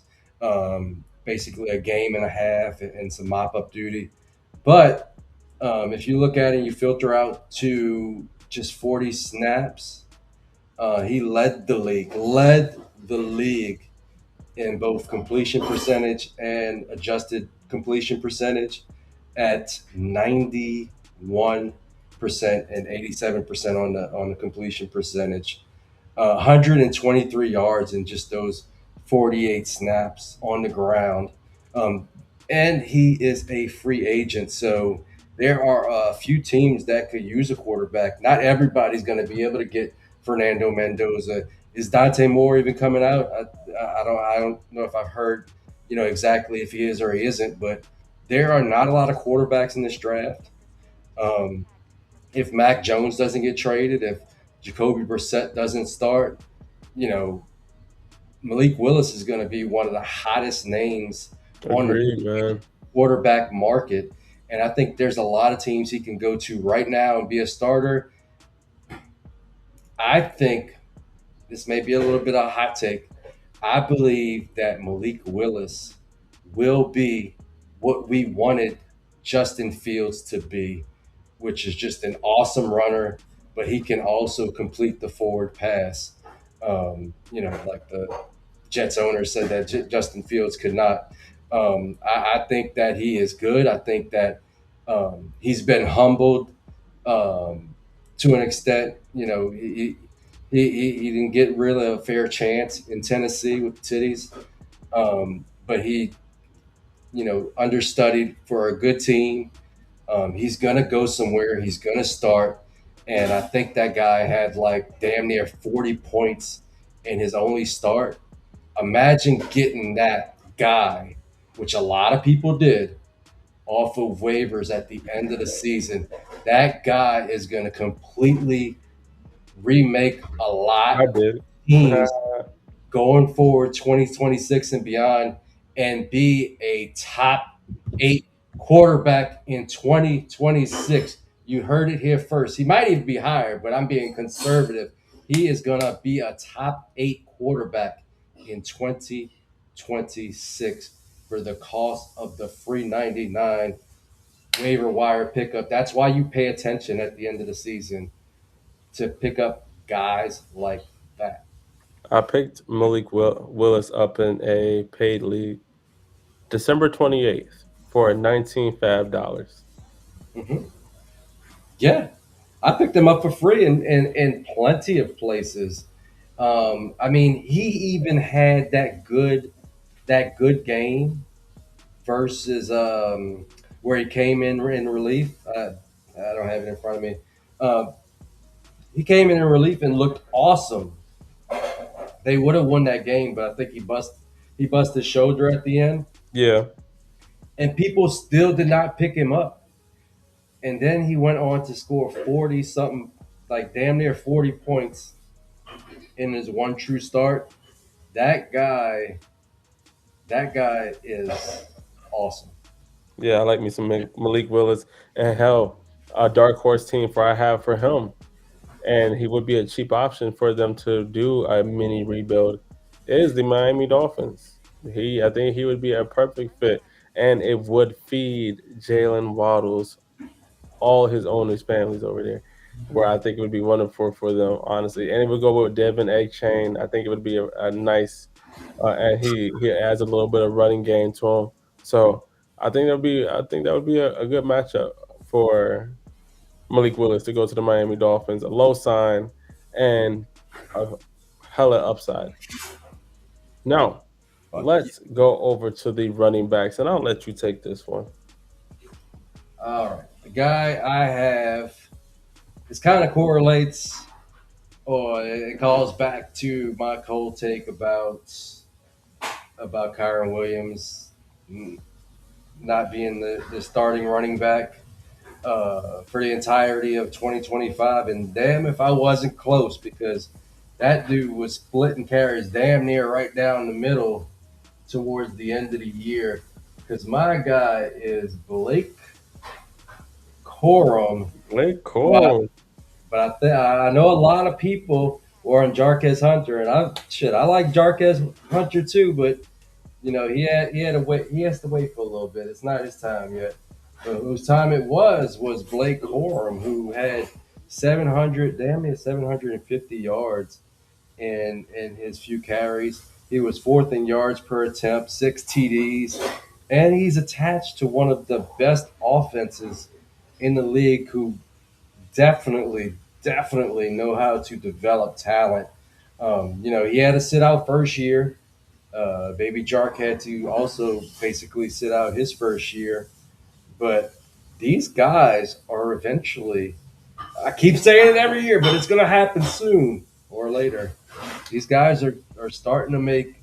basically a game and a half and some mop up duty. But if you look at it and you filter out to just 40 snaps, he led the league in both completion percentage and adjusted completion percentage at 91% and 87% on the completion percentage. 123 yards in just those 48 snaps on the ground. Um, and he is a free agent. So there are a few teams that could use a quarterback. Not everybody's going to be able to get Fernando Mendoza. Is Dante Moore even coming out? I don't know if I've heard, exactly if he is or he isn't, but there are not a lot of quarterbacks in this draft. Um, if Mac Jones doesn't get traded, if Jacoby Brissett doesn't start, you know, Malik Willis is going to be one of the hottest names on the Agreed, man. quarterback market. And I think there's a lot of teams he can go to right now and be a starter. I think this may be a little bit of a hot take. I believe that Malik Willis will be what we wanted Justin Fields to be, which is just an awesome runner, but he can also complete the forward pass. Like the Jets owner said that Justin Fields could not. I think that he is good. I think that he's been humbled to an extent. He didn't get really a fair chance in Tennessee with the Titties, but he, understudied for a good team. He's gonna go somewhere. He's gonna start, and I think that guy had like damn near 40 points in his only start. Imagine getting that guy, which a lot of people did, off of waivers at the end of the season. That guy is going to completely remake a I lot of did. teams going forward 2026 and beyond and be a top 8 quarterback in 2026. You heard it here first. He might even be higher, but I'm being conservative. He is going to be a top 8 quarterback in 2026 for the cost of the free 99 waiver wire pickup. That's why you pay attention at the end of the season to pick up guys like that. I picked Malik Willis up in a paid league December 28th for 19 fab dollars. hmm Yeah, I picked him up for free in plenty of places. I mean, he even had that good game versus where he came in relief. I don't have it in front of me. Um, he came in relief and looked awesome. They would have won that game, but I think he bust his shoulder at the end, Yeah, and people still did not pick him up. And then he went on to score 40 something, like damn near 40 points in his one true start. That guy, that guy is awesome. yeah, I like me some Malik Willis. And hell, a dark horse team for I have for him. And he would be a cheap option for them to do a mini rebuild is the Miami Dolphins. I think he would be a perfect fit, and it would feed Jalen Waddles all his owners' families over there, where I think it would be wonderful for them, honestly. And it would go with Devin Egg Chain. I think it would be a nice, and he adds a little bit of running game to him. So I think that would be a good matchup for Malik Willis to go to the Miami Dolphins. A low sign and a hella upside. Now But yeah, let's go over to the running backs, and I'll let you take this one. all right, the guy I have, this kind of correlates or it calls back to my cold take about Kyron Williams not being the starting running back. for the entirety of 2025. And damn if I wasn't close because that dude was splitting carries damn near right down the middle towards the end of the year. Because my guy is Blake Corum. Blake But, Corum. but I know a lot of people were on Jarquez Hunter, and I like Jarquez Hunter too, but he had to wait. He has to wait for a little bit. It's not his time yet. But whose time it was Blake Corum, who had 700, damn near 750 yards in his few carries. He was fourth in yards per attempt, 6 TDs, and he's attached to one of the best offenses in the league, who definitely know how to develop talent. He had to sit out first year. Baby Jark had to also basically sit out his first year. But these guys are eventually, I keep saying it every year, but it's going to happen soon or later. These guys are starting to make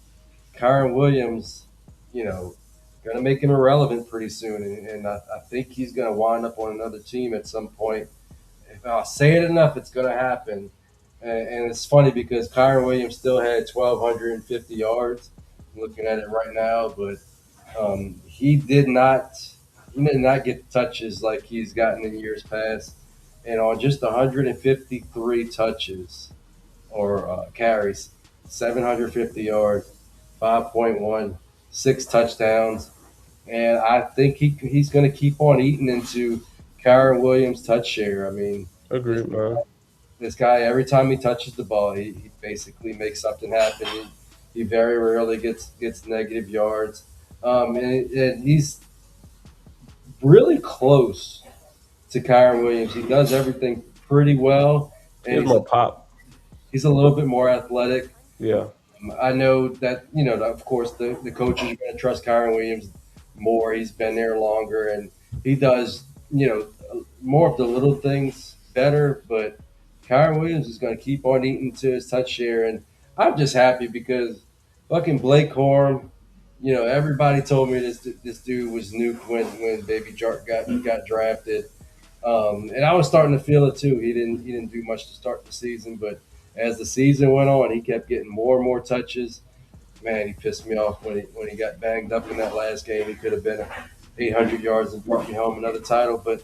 Kyron Williams, you know, going to make him irrelevant pretty soon. And I think he's going to wind up on another team at some point. If I say it enough, it's going to happen. And it's funny because Kyron Williams still had 1,250 yards. I'm looking at it right now, but he did not get touches like he's gotten in years past. And on just 153 touches or carries, 750 yards, 5.1, 6 touchdowns. And I think he's going to keep on eating into Kyron Williams' touch share. I mean, this, Agreed, man. this guy, every time he touches the ball, he basically makes something happen. He very rarely gets negative yards. And he's really close to Kyron Williams. He does everything pretty well, He and has more pop. he's a little bit more athletic. Yeah, I know that of course the coaches are going to trust Kyron Williams more. He's been there longer, and he does more of the little things better. But Kyron Williams is going to keep on eating to his touch share, and I'm just happy because fucking Blake Corum. Everybody told me this dude was nuked when Baby Jark got drafted. And I was starting to feel it too. He didn't do much to start the season, but as the season went on, he kept getting more and more touches. Man, he pissed me off when he got banged up in that last game. He could have been 800 yards and brought me home another title, but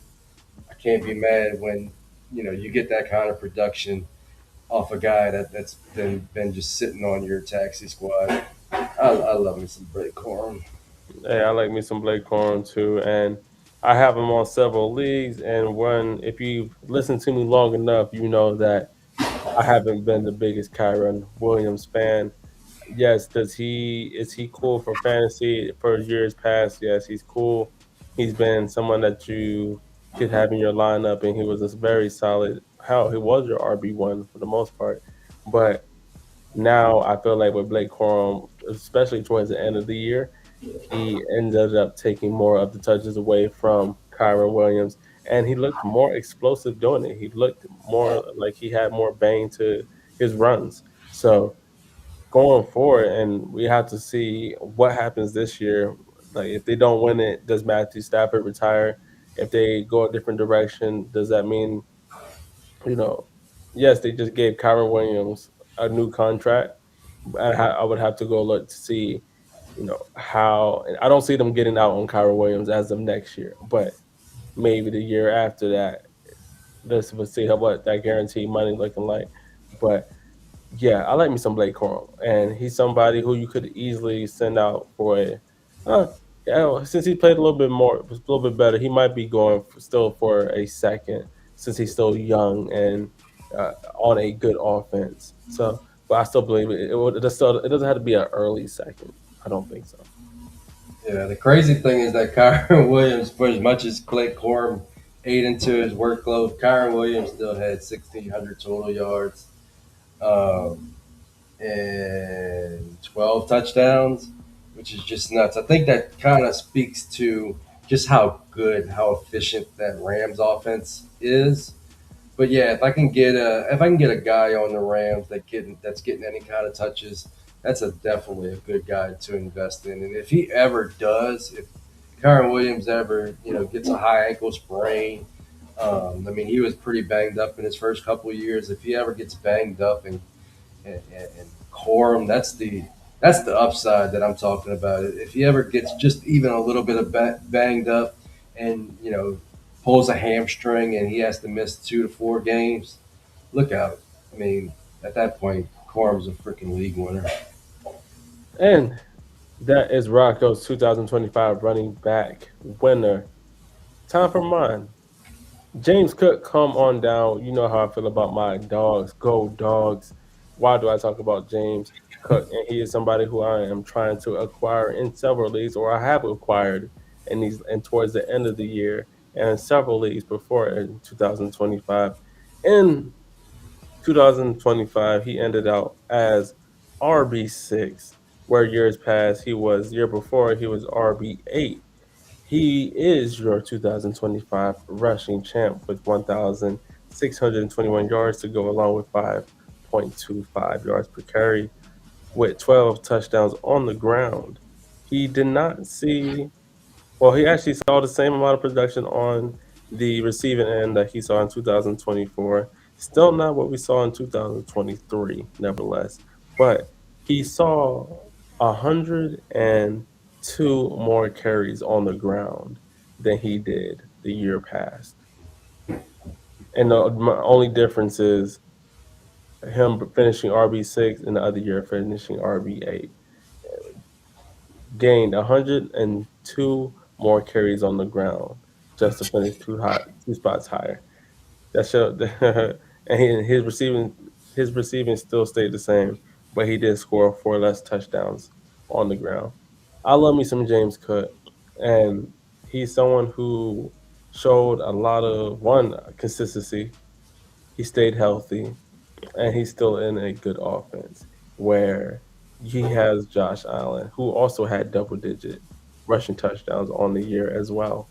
I can't be mad when you get that kind of production off a guy that's been just sitting on your taxi squad. I love me some Blake Corum. hey, I like me some Blake Corum too, and I have him on several leagues. And one, if you've listened to me long enough, you know that I haven't been the biggest Kyron Williams fan. Yes, does he is he cool for fantasy for years past? Yes, he's cool. He's been someone that you could have in your lineup, and he was a very solid. How he was your RB1 for the most part, but now I feel like with Blake Corum, especially towards the end of the year, he ended up taking more of the touches away from Kyron Williams, and he looked more explosive doing it. He looked more like he had more bang to his runs. So going forward, and we have to see what happens this year. Like if they don't win it, does Matthew Stafford retire? If they go a different direction, does that mean you know? Yes, they just gave Kyron Williams a new contract. I would have to go look to see, how. And I don't see them getting out on Kyron Williams as of next year, but maybe the year after that. Let's see what that guaranteed money looking like. But yeah, I like me some Blake Corum, and he's somebody who you could easily send out for a. Uh, yeah, since he played a little bit more, a little bit better, he might be going still for a second since he's still young and on a good offense. So, but I still believe it doesn't have to be an early second. I don't think so. Yeah, the crazy thing is that Kyron Williams, for as much as Blake Corum ate into his workload, Kyron Williams still had 1,600 total yards and 12 touchdowns, which is just nuts. I think that kind of speaks to just how good, how efficient that Rams offense is. But yeah, if I can get a guy on the Rams that's getting any kind of touches, that's definitely a good guy to invest in. And if he ever does, if Kyron Williams ever gets a high ankle sprain I mean, he was pretty banged up in his first couple of years. If he ever gets banged up and Corum, that's the upside that I'm talking about. If he ever gets just even a little bit of banged up, and pulls a hamstring and he has to miss 2 to 4 games, look out. I mean, at that point, Corum's a freaking league winner. And that is Rocco's 2025 running back winner. Time for mine. James Cook, come on down. You know how I feel about my dogs. Go dogs. Why do I talk about James Cook? And he is somebody who I am trying to acquire in several leagues, or I have acquired in these and towards the end of the year and in several leagues before in 2025. In 2025, he ended out as RB6, where years past year before he was RB8. He is your 2025 rushing champ with 1,621 yards to go along with 5.25 yards per carry with 12 touchdowns on the ground. He did not see, well, he actually saw the same amount of production on the receiving end that he saw in 2024. Still not what we saw in 2023, nevertheless, but he saw 102 more carries on the ground than he did the year past. And the only difference is him finishing RB6 and the other year finishing RB8. Gained 102 more carries on the ground just to finish two spots higher. That showed, and his receiving still stayed the same, but he did score 4 less touchdowns on the ground. I love me some James Cook, and he's someone who showed a lot of one consistency. He stayed healthy, and he's still in a good offense where he has Josh Allen, who also had double-digit rushing touchdowns on the year as well.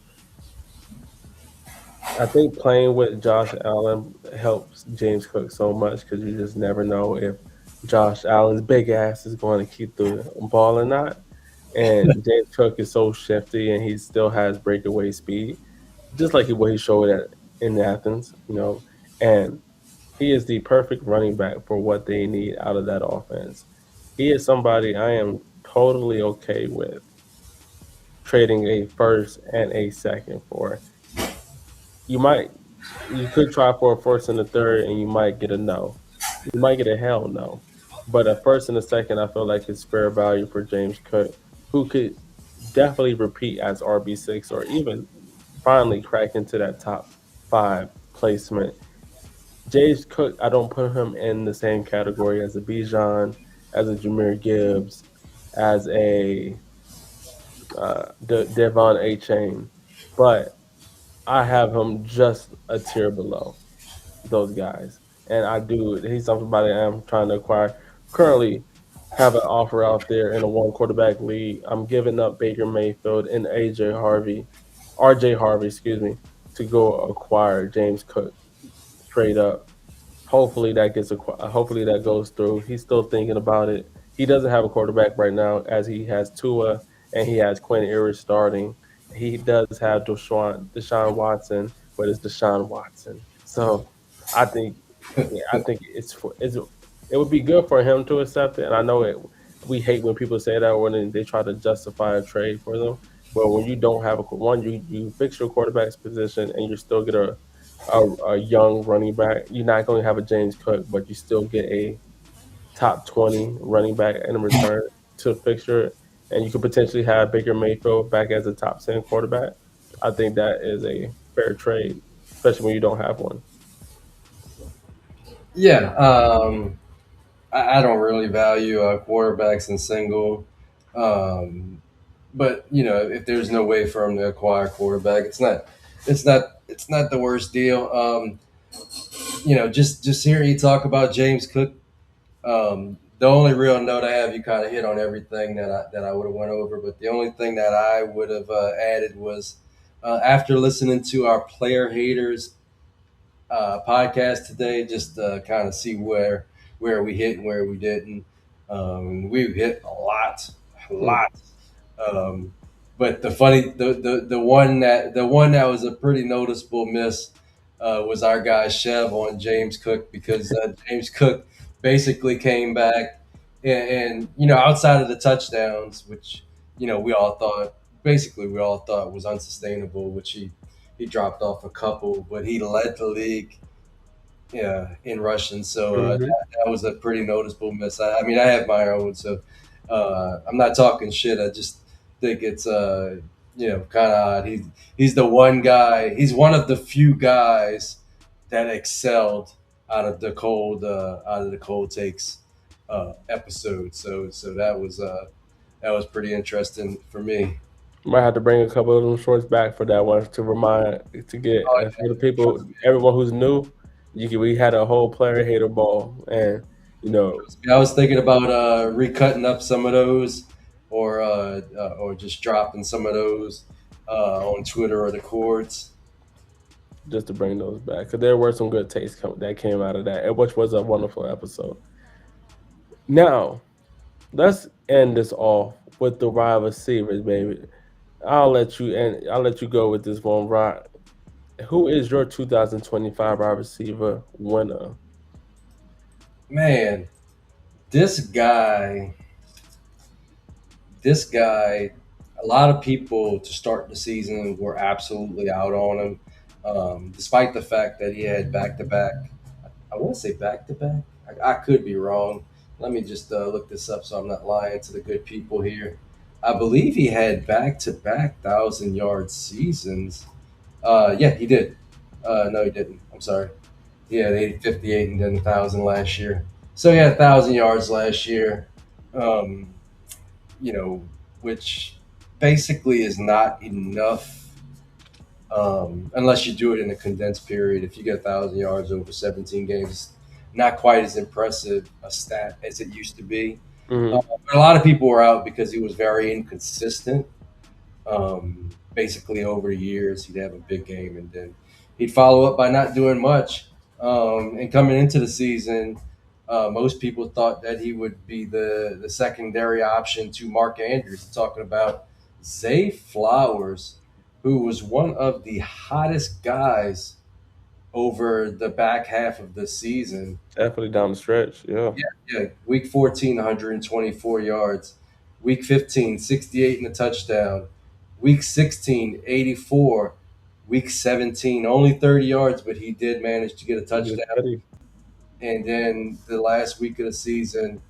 I think playing with Josh Allen helps James Cook so much because you just never know if Josh Allen's big ass is going to keep the ball or not. And James Cook is so shifty and he still has breakaway speed, just like what he showed in Athens, And he is the perfect running back for what they need out of that offense. He is somebody I am totally okay with trading a first and a second for. You might you could try for a first and a third and you might get a no. You might get a hell no. But a first and a second I feel like is fair value for James Cook, who could definitely repeat as RB6 or even finally crack into that top five placement. James Cook, I don't put him in the same category as a Bijan, as a Jameer Gibbs, as a Devon A. Chain, but I have him just a tier below those guys. And he's somebody I'm trying to acquire. Currently have an offer out there in a one quarterback league. I'm giving up Baker Mayfield and RJ Harvey, excuse me, to go acquire James Cook straight up. Hopefully that goes through. He's still thinking about it. He doesn't have a quarterback right now, as he has Tua and he has Quinn Ewers starting. He does have Deshaun Watson, but it's Deshaun Watson. So I think I think it would be good for him to accept it. And I know we hate when people say that when they try to justify a trade for them. But when you don't have you fix your quarterback's position and you still get a young running back. You're not going to have a James Cook, but you still get a top 20 running back in return to fixture, and you could potentially have Baker Mayfield back as a top 10 quarterback. I think that is a fair trade, especially when you don't have one. Yeah, I don't really value quarterbacks in single. Um, but if there's no way for him to acquire a quarterback, it's not the worst deal. Just hearing you talk about James Cook, the only real note I have, you kind of hit on everything that I would have went over, but the only thing that I would have added was after listening to our player haters podcast today, just kind of see where we hit and where we didn't. We've hit a Hmm. lot. But the one that was a pretty noticeable miss was our guy Chev on James Cook, because James Cook basically came back and outside of the touchdowns, which we all thought was unsustainable, which he dropped off a couple, but he led the league, yeah, in rushing. So Hmm. that was a pretty noticeable miss. I mean, I have my own, so I'm not talking shit. I just think it's kind of odd. He's the one guy. He's one of the few guys that excelled out of the cold takes episode. So that was pretty interesting for me. Might have to bring a couple of them shorts back for that one to remind to get Oh, for the yeah, people, everyone who's new. We had a whole player hater ball, and you know, I was thinking about recutting up some of those, or just dropping some of those on Twitter or the courts. just to bring those back because there were some good takes that came out of that, which was a wonderful episode. Now let's end this off with the wide receivers, baby. I'll let you go with this one, Rod. Who is your 2025 wide receiver winner? Man, this guy, this guy, a lot of people to start the season were absolutely out on him, despite the fact that he had back to back. I want to say back to back. I could be wrong. Let me just look this up so I'm not lying to the good people here. I believe he had back to back 1,000 yard seasons. Yeah, he did. No, he didn't. I'm sorry. He had 58 and then 1,000 last year. So he had 1,000 yards last year. Um, you know, which basically is not enough, unless you do it in a condensed period. If you get 1,000 yards over 17 games, not quite as impressive a stat as it used to be. Hmm. But a lot of people were out because he was very inconsistent. Basically, over the years, he'd have a big game and then he'd follow up by not doing much. And coming into the season, most people thought that he would be the secondary option to Mark Andrews. Talking about Zay Flowers, who was one of the hottest guys over the back half of the season. Definitely down the stretch. Yeah. Yeah, week 14, 124 yards. Week 15, 68 and a touchdown. Week 16, 84. Week 17, only 30 yards, but he did manage to get a He was touchdown. steady. And then the last week of the season,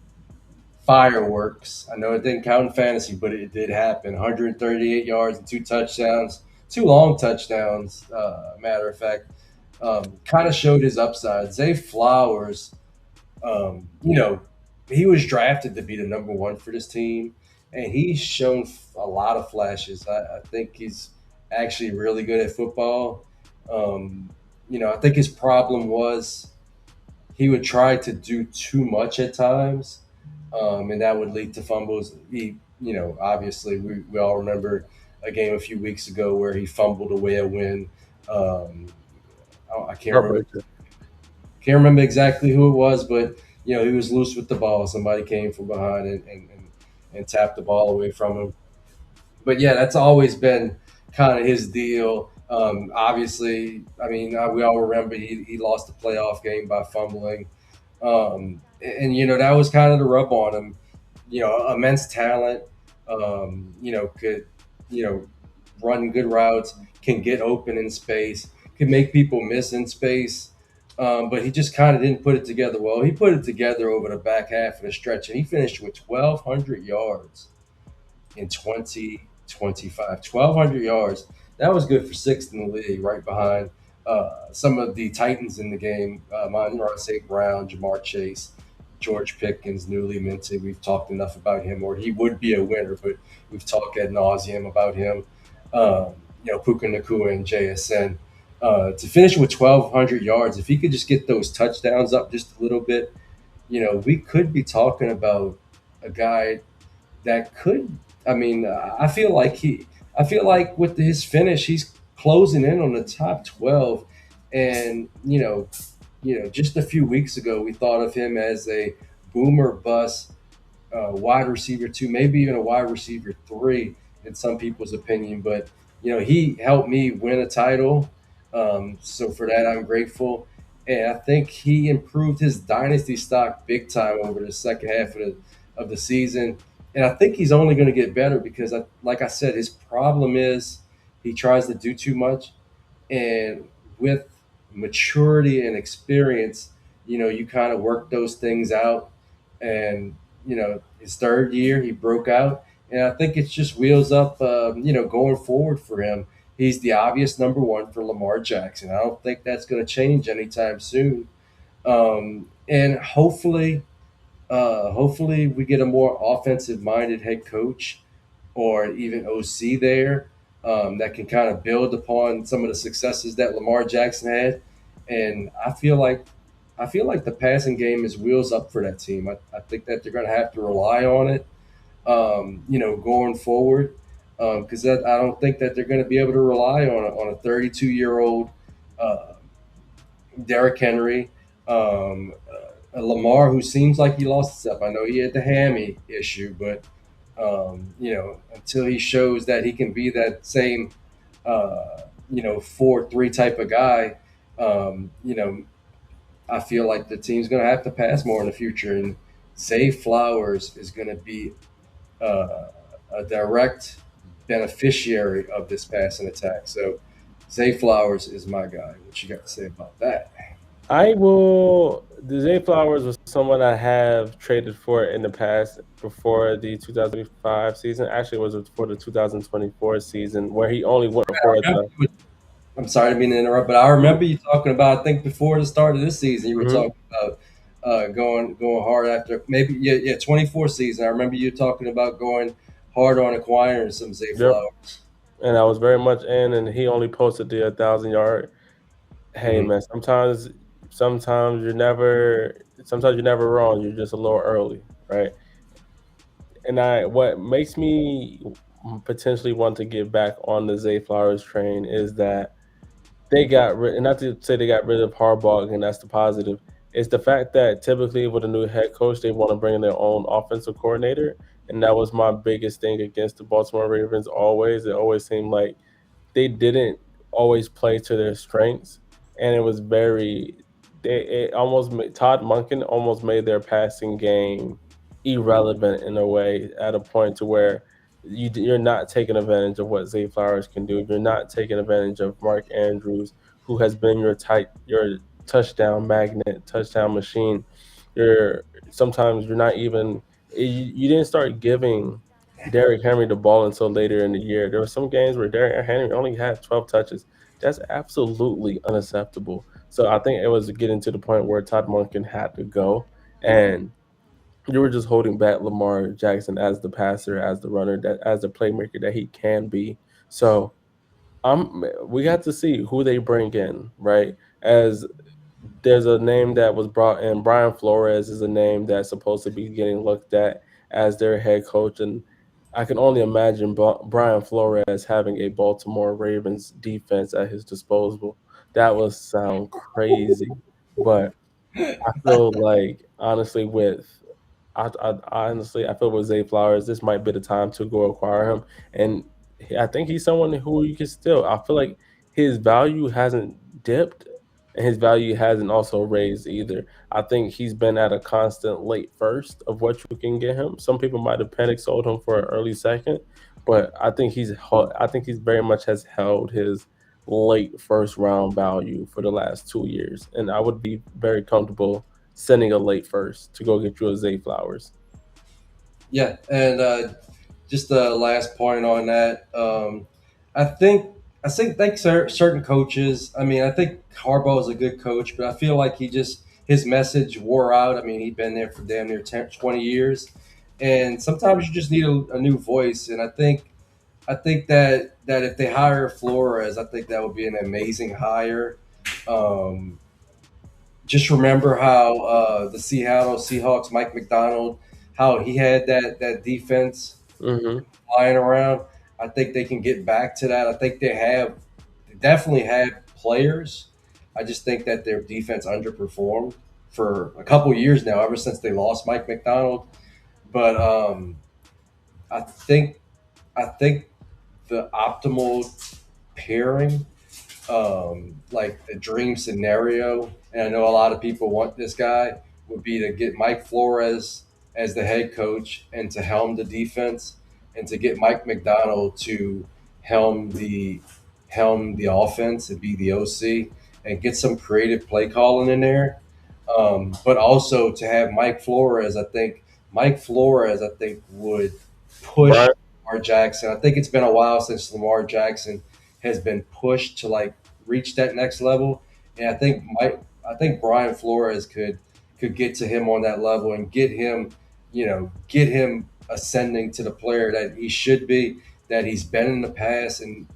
fireworks. I know it didn't count in fantasy, but it did happen. 138 yards and two touchdowns, two long touchdowns, matter of fact. Kind of showed his upside. Zay Flowers, you know, he was drafted to be the number one for this team, and he's shown a lot of flashes. I think he's actually really good at football. I think his problem was he would try to do too much at times, and that would lead to fumbles. Obviously, we all remember a game a few weeks ago where he fumbled away a win. Um, I Heartbreaker. can't remember exactly who it was, but he was loose with the ball. Somebody came from behind and tapped the ball away from him. But yeah, that's always been kind of his deal. Obviously, I mean, we all remember he lost the playoff game by fumbling. And that was kind of the rub on him. Immense talent. Could you know run good routes, can get open in space, can make people miss in space. But he just kind of didn't put it together well. He put it together over the back half of the stretch, and he finished with 1,200 yards in 2025. 1,200 yards. That was good for sixth in the league, right behind some of the Titans in the game. Monroe St. Brown, Jamar Chase, George Pickens, newly minted. We've talked enough about him, or he would be a winner, but we've talked ad nauseum about him. Puka Nakua and JSN. To finish with 1,200 yards, if he could just get those touchdowns up just a little bit, we could be talking about a guy that could. I mean, I feel like with his finish, he's closing in on the top 12. And just a few weeks ago, we thought of him as a boomer bust wide receiver two, maybe even a wide receiver three in some people's opinion. But he helped me win a title. So for that, I'm grateful. And I think he improved his dynasty stock big time over the second half of the season. And I think he's only going to get better because, like I said, his problem is he tries to do too much. And with maturity and experience, you kind of work those things out. And his third year he broke out, and I think it's just wheels up, going forward for him. He's the obvious number one for Lamar Jackson. I don't think that's going to change anytime soon. And hopefully we get a more offensive minded head coach or even OC there, that can kind of build upon some of the successes that Lamar Jackson had. And I feel like the passing game is wheels up for that team. I think that they're going to have to rely on it, going forward, because I don't think that they're going to be able to rely on a 32-year-old uh, Derrick Henry, a Lamar who seems like he lost his step. I know he had the hammy issue, but until he shows that he can be that same, 4-3 type of guy, I feel like the team's going to have to pass more in the future. And Zay Flowers is going to be uh, a direct beneficiary of this passing attack. So Zay Flowers is my guy. What you got to say about that? I will. The Zay Flowers was someone I have traded for in the past before the 2025 season. Actually, it was for the 2024 season where he only went for the. I'm sorry to be an interrupt, but I remember you talking about. I think before the start of this season, you were Mhm. talking about going hard after maybe, yeah, 24 season. I remember you talking about going hard on acquiring some Zay Yep. Flowers. And I was very much in, and he only posted the 1,000 yard. Hey Mhm. man, sometimes you're never wrong. You're just a little early, right? And what makes me potentially want to get back on the Zay Flowers train is that they got rid, and not to say they got rid of Harbaugh, and that's the positive. It's the fact that typically with a new head coach, they want to bring in their own offensive coordinator, and that was my biggest thing against the Baltimore Ravens. Always, it always seemed like they didn't always play to their strengths, and it was very. Todd Monken almost made their passing game irrelevant in a way at a point to where you're not taking advantage of what Zay Flowers can do. You're not taking advantage of Mark Andrews, who has been your touchdown magnet, touchdown machine. You're sometimes you're not even you didn't start giving Derrick Henry the ball until later in the year. There were some games where Derrick Henry only had 12 touches. That's absolutely unacceptable. So I think it was getting to the point where Todd Monken had to go, and you were just holding back Lamar Jackson as the passer, as the runner, that as the playmaker that he can be. So we got to see who they bring in, right? As there's a name that was brought in. Brian Flores is a name that's supposed to be getting looked at as their head coach, and I can only imagine Brian Flores having a Baltimore Ravens defense at his disposal. That would sound crazy, but I feel like honestly with I feel with Zay Flowers, this might be the time to go acquire him, and I think he's someone who you can still. I feel like his value hasn't dipped, and his value hasn't also raised either. I think he's been at a constant late first of what you can get him. Some people might have panic sold him for an early second, but I think he's very much has held his late first round value for the last 2 years, and I would be very comfortable sending a late first to go get you a Zay Flowers. Yeah, and just the last point on that. I think I think certain coaches. I mean, I think Harbaugh is a good coach, but I feel like his message wore out. I mean, he'd been there for damn near 10, 20 years, and sometimes you just need a new voice. And I think that if they hire Flores, I think that would be an amazing hire. Um, just remember how the Seattle Seahawks, Mike McDonald, how he had that defense Mhm. flying around. I think they can get back to that. I think they definitely have players. I just think that their defense underperformed for a couple years now, ever since they lost Mike McDonald. But I think the optimal pairing like the dream scenario, and I know a lot of people want this guy, would be to get Mike Flores as the head coach and to helm the defense, and to get Mike McDonald to helm the helm the offense and be the OC and get some creative play calling in there. But also to have Mike Flores, I think would push Brian, Lamar Jackson. I think it's been a while since Lamar Jackson has been pushed to like reach that next level, and I think Brian Flores could get to him on that level and get him ascending to the player that he should be, that he's been in the past, and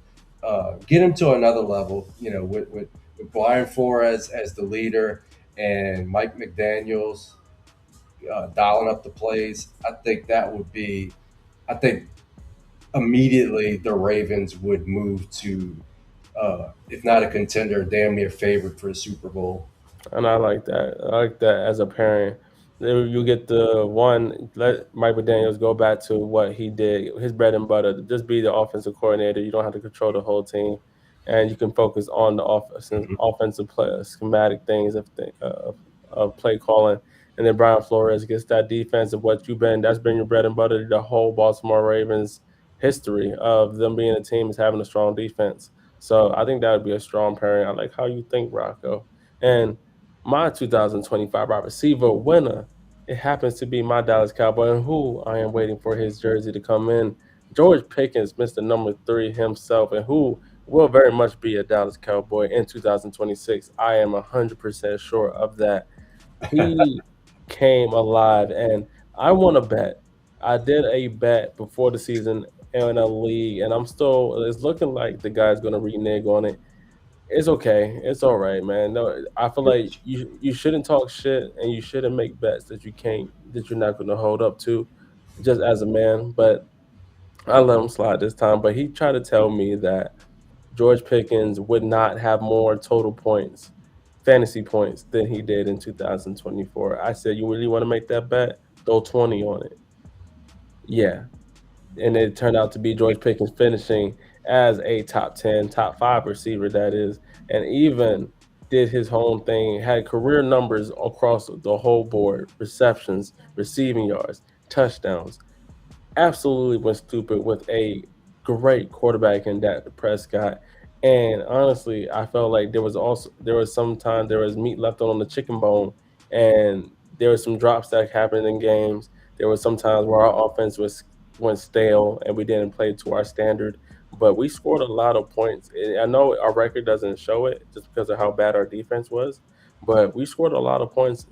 get him to another level. With Brian Flores as the leader and Mike McDaniel's dialing up the plays. I think immediately the Ravens would move to, if not a contender, damn near favorite for the Super Bowl. and I like that. I like that as a parent. Then you get the one, let Mike McDaniels go back to what he did, his bread and butter, just be the offensive coordinator. You don't have to control the whole team, and you can focus on the offensive play, schematic things of play calling. And then Brian Flores gets that defense of what you've been. That's been your bread and butter. The whole Baltimore Ravens history of them being a team is having a strong defense. So I think that would be a strong pairing. I like how you think, Rocco. And my 2025 wide receiver winner, it happens to be my Dallas Cowboy, and who I am waiting for his jersey to come in. George Pickens, Mr. Number 3 himself, and who will very much be a Dallas Cowboy in 2026. I am 100% sure of that. He came alive, and I won a bet. I did a bet before the season in a league, and it's looking like the guy's going to renege on it. It's okay. It's all right, man. No, I feel like you shouldn't talk shit and you shouldn't make bets that you're not going to hold up to, just as a man. But I let him slide this time. But he tried to tell me that George Pickens would not have more total points, fantasy points, than he did in 2024. I said, you really want to make that bet? Throw 20 on it. Yeah, and it turned out to be George Pickens finishing as a top 10, top 5 receiver, that is, and even did his own thing, had career numbers across the whole board, receptions, receiving yards, touchdowns, absolutely went stupid with a great quarterback in Dak Prescott. And honestly, I felt like there was sometimes there was meat left on the chicken bone, and there was some drops that happened in games. There was some times where our offense was went stale and we didn't play to our standard. But we scored a lot of points. And I know our record doesn't show it just because of how bad our defense was, but we scored a lot of points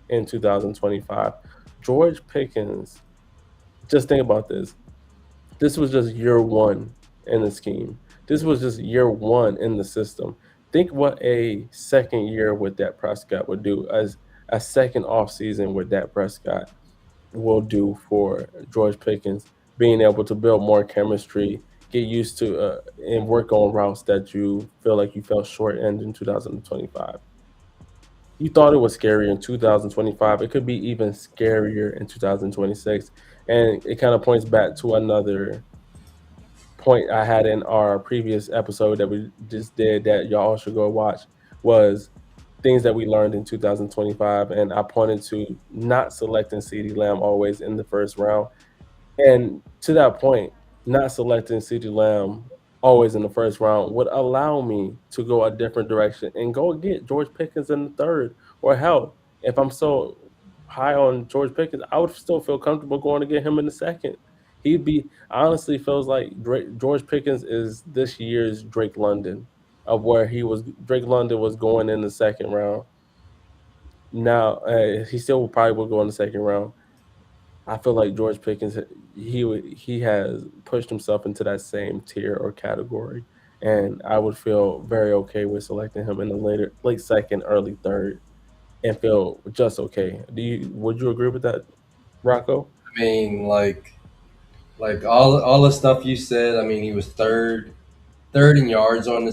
in 2025. George Pickens, just think about this. This was just year one in the scheme. This was just year one in the system. Think what a second year with Dak Prescott would do, as a second off season with Dak Prescott will do for George Pickens, being able to build more chemistry, get used to, and work on routes that you feel like you fell short in 2025. You thought it was scary in 2025. It could be even scarier in 2026. And it kind of points back to another point I had in our previous episode that we just did that y'all should go watch, was things that we learned in 2025. And I pointed to not selecting CeeDee Lamb always in the first round. And to that point, not selecting CeeDee Lamb always in the first round would allow me to go a different direction and go get George Pickens in the third. Or hell, if I'm so high on George Pickens, I would still feel comfortable going to get him in the second. He'd be honestly feels like George Pickens is this year's Drake London, of where Drake London was going in the second round. Now he still probably will go in the second round. I feel like George Pickens, he has pushed himself into that same tier or category, and I would feel very okay with selecting him in the late second, early third, and feel just okay. Would you agree with that, Rocco? I mean, like all the stuff you said. I mean, he was third in yards on the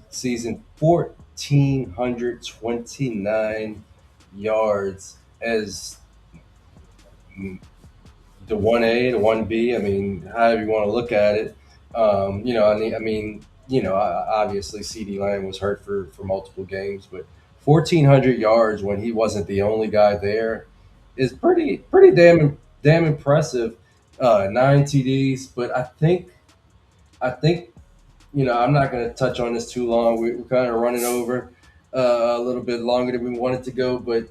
season, 1,429 yards as the 1A, the 1B. I mean, however you want to look at it. Obviously CD Lamb was hurt for multiple games, but 1,400 yards when he wasn't the only guy there is pretty damn impressive. Nine TDs, but I think I'm not going to touch on this too long. We're kind of running over a little bit longer than we wanted to go, but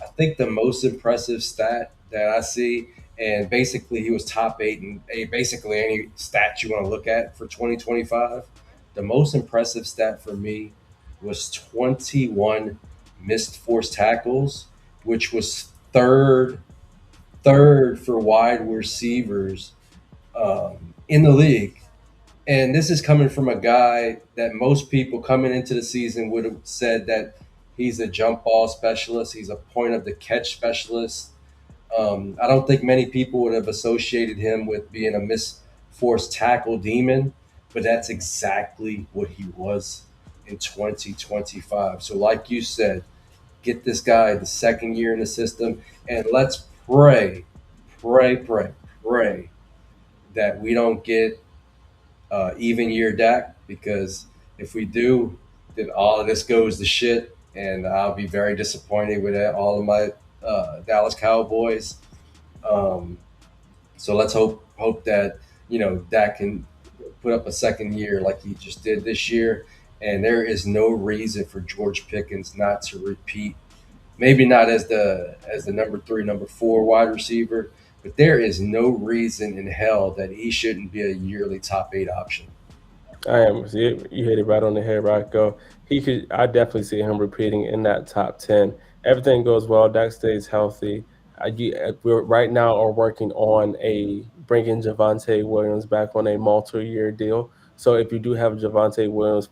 I think the most impressive stat that I see, and basically he was top eight in basically any stat you want to look at for 2025. The most impressive stat for me was 21 missed forced tackles, which was third for wide receivers in the league. And this is coming from a guy that most people coming into the season would have said that he's a jump ball specialist, he's a point of the catch specialist. I don't think many people would have associated him with being a misforced tackle demon, but that's exactly what he was in 2025. So, like you said, get this guy the second year in the system, and let's pray that we don't get even year Dak, because if we do, then all of this goes to shit, and I'll be very disappointed with all of my Dallas Cowboys. Um, so let's hope that Dak can put up a second year like he just did this year, and there is no reason for George Pickens not to repeat. Maybe not as the number three, number four wide receiver, but there is no reason in hell that he shouldn't be a yearly top eight option. I am. See, you hit it right on the head, Rocco. He could. I definitely see him repeating in that top 10. Everything goes well. Dak stays healthy. We're right now are working on a bringing Javante Williams back on a multi-year deal. So if you do have Javante Williams,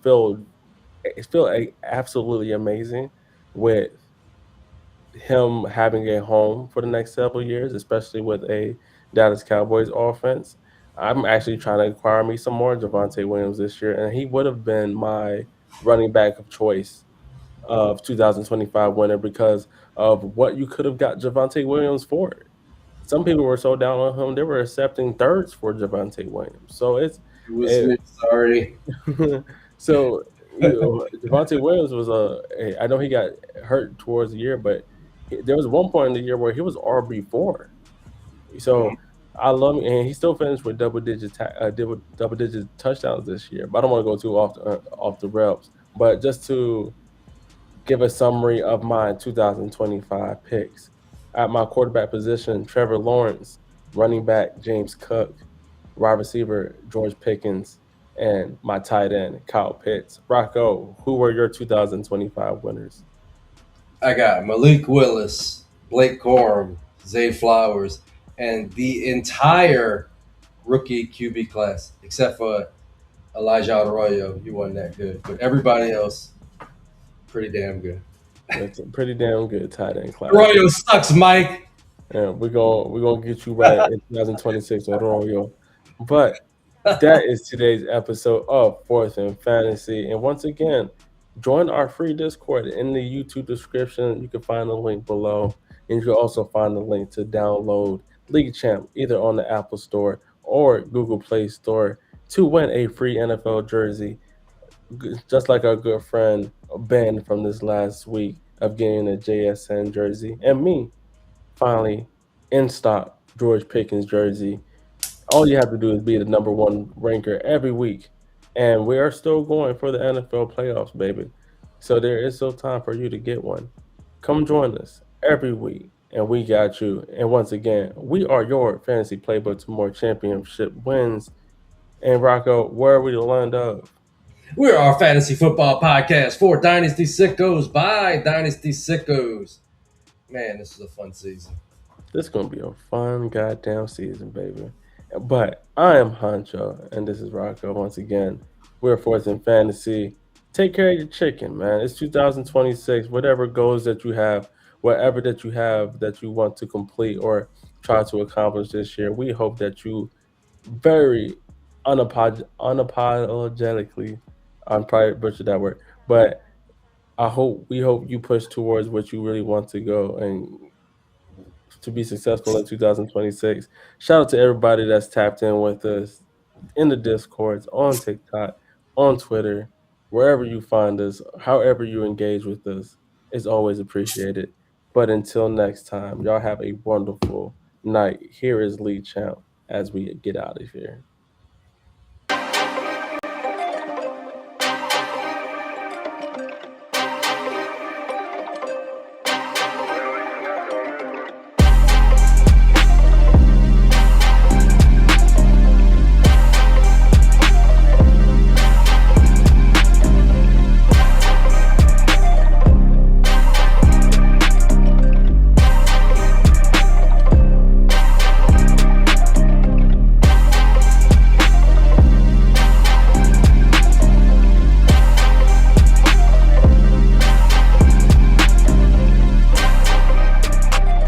absolutely amazing with him having a home for the next several years, especially with a Dallas Cowboys offense. I'm actually trying to acquire me some more Javante Williams this year, and he would have been my running back of choice of 2025 winner because of what you could have got Javante Williams for. Some people were so down on him, they were accepting thirds for Javante Williams. So It was it, me. Sorry. so Javante Williams was I know he got hurt towards the year, but there was one point in the year where he was RB4. So I love him, and he still finished with double digit touchdowns this year. But I don't want to go too off the rails. But just to give a summary of my 2025 picks. At my quarterback position, Trevor Lawrence, running back James Cook, wide receiver George Pickens, and my tight end Kyle Pitts. Rocco, who were your 2025 winners? I got Malik Willis, Blake Corum, Zay Flowers, and the entire rookie QB class, except for Elijah Arroyo. He wasn't that good, but everybody else pretty damn good. That's a pretty damn good tight end class. Arroyo sucks, Mike. Yeah, we're gonna get you right in 2026 Arroyo. But that is today's episode of Fourth and Fantasy. And once again, join our free Discord in the YouTube description. You can find the link below. And you can also find the link to download League Champ either on the Apple Store or Google Play Store to win a free NFL jersey, just like our good friend Ben from this last week of getting a JSN jersey. And me, finally, in stock, George Pickens jersey. All you have to do is be the number one ranker every week. And we are still going for the NFL playoffs, baby. So there is still time for you to get one. Come join us every week, and we got you. And once again, we are your fantasy playbook to more championship wins. And Rocco, where are we lined up? We're our fantasy football podcast for Dynasty Sickos by Dynasty Sickos. Man, this is a fun season. This is gonna be a fun goddamn season, baby. But I am Huncho, and this is Rocco once again. We're Fourth in Fantasy. Take care of your chicken, man. It's 2026. Whatever goals that you have, whatever that you have that you want to complete or try to accomplish this year, we hope that you very unapologetically, I'm probably butchered that word, but we hope you push towards what you really want to go and to be successful in 2026. Shout out to everybody that's tapped in with us in the Discords, on TikTok, on Twitter, wherever you find us, however you engage with us, is always appreciated. But until next time, y'all have a wonderful night. Here is Lee Champ as we get out of here.